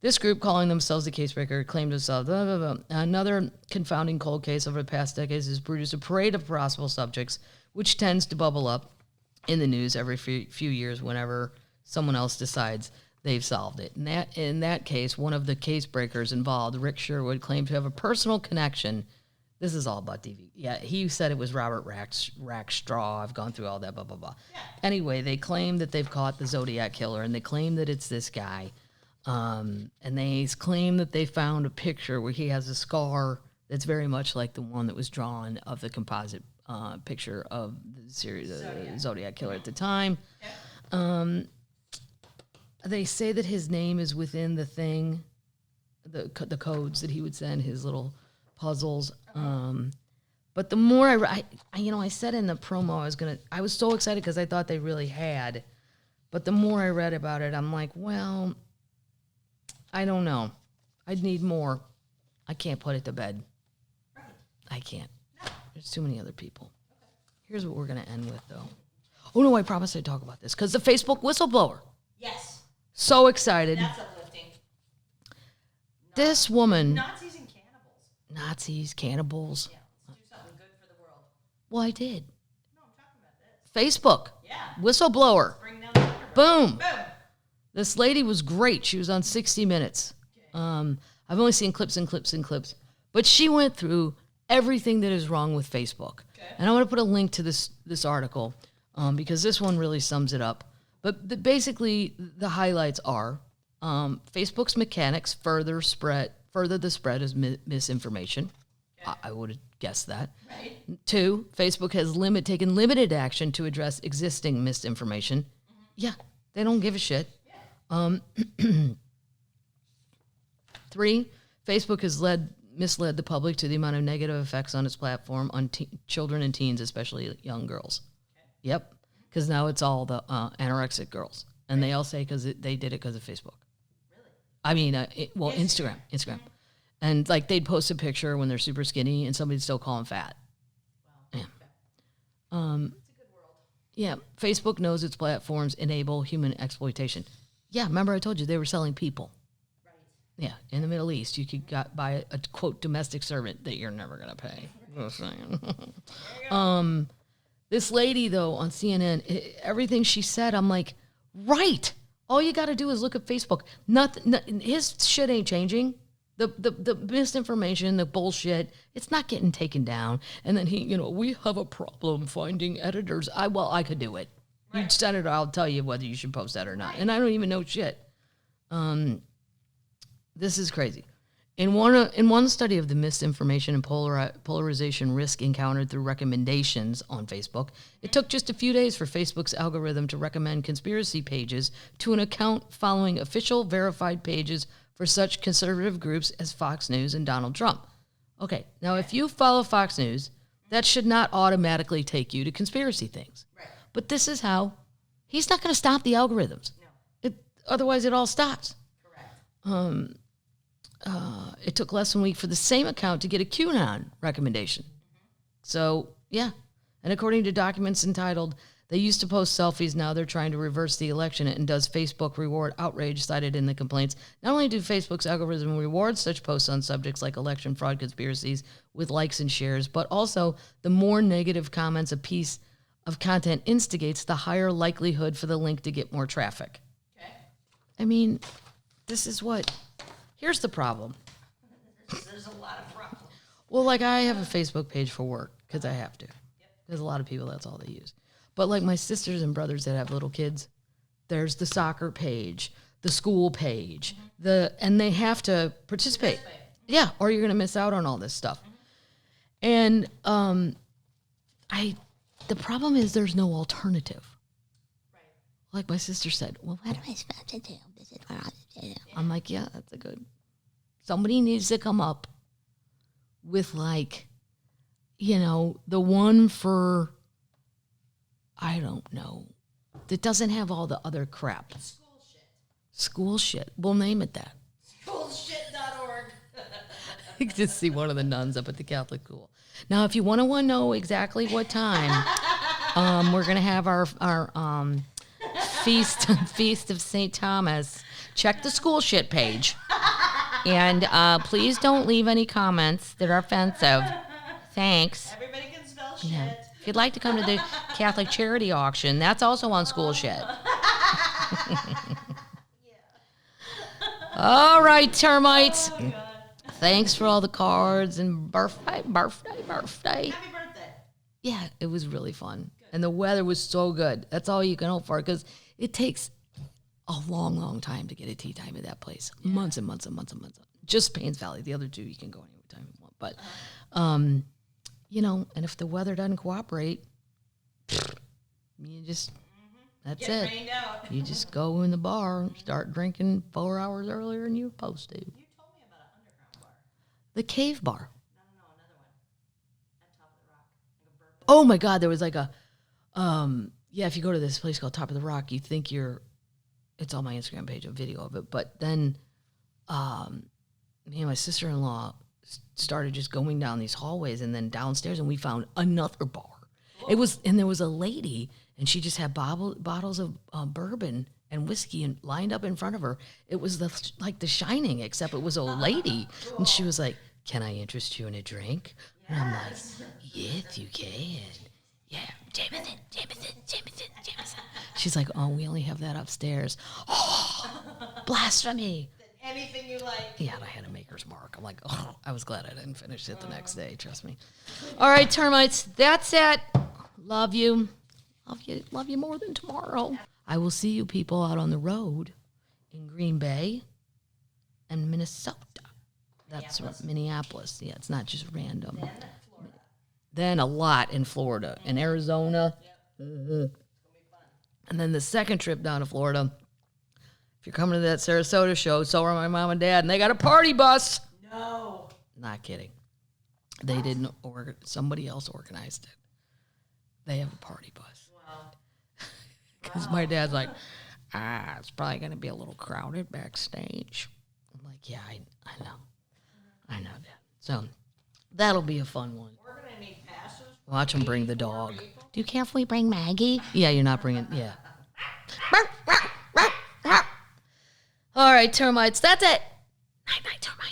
This group, calling themselves the Casebreaker, claimed to solve blah, blah, blah. Another confounding cold case over the past decades has produced a parade of possible subjects, which tends to bubble up in the news every few years whenever someone else decides they've solved it. In that case, one of the Casebreakers involved, Rick Sherwood, claimed to have a personal connection. This is all about DV. Yeah, he said it was Robert Rackstraw. I've gone through all that, blah, blah, blah. Yeah. Anyway, they claim that they've caught the Zodiac killer, and they claim that it's this guy. And they claim that they found a picture where he has a scar that's very much like the one that was drawn of the composite picture of the series, Zodiac killer at the time. Yeah. They say that his name is within the thing, the codes that he would send, his little puzzles. But the more I said in the promo, I was so excited because I thought they really had. But the more I read about it, I'm like, well, I don't know. I'd need more. I can't put it to bed. Right. I can't. No. There's too many other people. Okay. Here's what we're going to end with, though. Oh, no, I promised I'd talk about this. Because the Facebook whistleblower. Yes. So excited. That's uplifting. This woman. Nazis and cannibals. Nazis, cannibals. Yeah, let's do something good for the world. Well, I did. No, I'm talking about this. Facebook. Yeah. Whistleblower. Bring down the Boom. Boom. This lady was great. She was on 60 Minutes. Okay. I've only seen clips and clips and clips. But she went through everything that is wrong with Facebook. Okay. And I want to put a link to this article because this one really sums it up. But basically, the highlights are Facebook's mechanics further the spread of misinformation. Okay. I would have guessed that. Right. 2, Facebook has taken limited action to address existing misinformation. Mm-hmm. Yeah, they don't give a shit. 3, Facebook has misled the public to the amount of negative effects on its platform on children and teens, especially young girls. Okay. Yep, because now it's all the anorexic girls, and they all say they did it because of Facebook. Really? I mean, Instagram, mm-hmm. And like they'd post a picture when they're super skinny, and somebody'd still call them fat. Wow. Yeah. Okay. It's a good world. Yeah, Facebook knows its platforms enable human exploitation. Yeah, remember I told you they were selling people. Right. Yeah, in the Middle East, you could buy a quote domestic servant that you're never gonna pay. Just saying. This lady though on CNN, everything she said, I'm like, right. All you got to do is look at Facebook. Nothing. His shit ain't changing. The misinformation, the bullshit, it's not getting taken down. And then we have a problem finding editors. I could do it. Right. You send it, I'll tell you whether you should post that or not. Right. And I don't even know shit. This is crazy. In one study of the misinformation and polarization risk encountered through recommendations on Facebook, it took just a few days for Facebook's algorithm to recommend conspiracy pages to an account following official verified pages for such conservative groups as Fox News and Donald Trump. Okay, now if you follow Fox News, that should not automatically take you to conspiracy things. Right. But this is how he's not going to stop the algorithms. No. Otherwise, it all stops. Correct. It took less than a week for the same account to get a QAnon recommendation. So, yeah. And according to documents entitled, They Used to Post Selfies, Now They're Trying to Reverse the Election, and does Facebook reward outrage cited in the complaints. Not only do Facebook's algorithm reward such posts on subjects like election fraud conspiracies with likes and shares, but also the more negative comments a piece of content instigates, the higher likelihood for the link to get more traffic. Okay. I mean, this is what... Here's the problem. There's a lot of problems. Well, like I have a Facebook page for work because I have to. There's a lot of people, that's all they use. But like my sisters and brothers that have little kids, there's the soccer page, the school page, and they have to participate. Yeah, or you're going to miss out on all this stuff. And the problem is there's no alternative. Right. Like my sister said, well, what am I supposed to do? This is what I do. I'm like, yeah, that's a good. Somebody needs to come up with like, the one for, I don't know, that doesn't have all the other crap. School shit. School shit. We'll name it that. Schoolshit.org. You can just see one of the nuns up at the Catholic school. Now, if you want to know exactly what time, we're going to have our feast of St. Thomas. Check the school shit page. And please don't leave any comments that are offensive. Thanks. Everybody can spell shit. Yeah. If you'd like to come to the Catholic charity auction, that's also on school shit. All right, termites. Oh, God. Thanks for all the cards and birthday. Happy birthday. Yeah, it was really fun. Good. And the weather was so good. That's all you can hope for, because it takes a long, long time to get a tea time at that place. Yeah. Months and months and months and months. Just Payne's Valley. The other two, you can go anytime you want. But, and if the weather doesn't cooperate, you just, that's Get it. rained out. You just go in the bar, start drinking 4 hours earlier than you're supposed to. You told me about an underground bar. The Cave Bar. No, another one. At Top of the Rock. Like a burp. Oh my God, there was like a, if you go to this place called Top of the Rock, you think it's on my Instagram page, a video of it. But then me and my sister-in-law started just going down these hallways and then downstairs, and we found another bar. Whoa. There was a lady, and she just had bottles of bourbon and whiskey and lined up in front of her. It was like The Shining, except it was a lady. Cool. And she was like, "Can I interest you in a drink?" Yes. And I'm like, "Yes, you can." Yeah, Jameson. She's like, "Oh, we only have that upstairs." Oh, blasphemy. Anything you like. Yeah, and I had a maker's mark. I'm like, oh, I was glad I didn't finish it the next day. Trust me. All right, termites, that's it. Love you. Love you more than tomorrow. I will see you people out on the road in Green Bay and Minnesota. That's Minneapolis. Yeah, it's not just random. Then Florida. Then a lot in Florida and Arizona. Yep. It's going to be fun. And then the second trip down to Florida, if you're coming to that Sarasota show, so are my mom and dad, and they got a party bus. No. Not kidding. They didn't somebody else organized it. They have a party bus. Wow. Because my dad's like, it's probably going to be a little crowded backstage. I'm like, yeah, I know that. So that'll be a fun one. We're going to need passes. Watch them bring the dog. Do you care if we bring Maggie? Yeah, you're not bringing, yeah. All right, termites, that's it. Night, termites.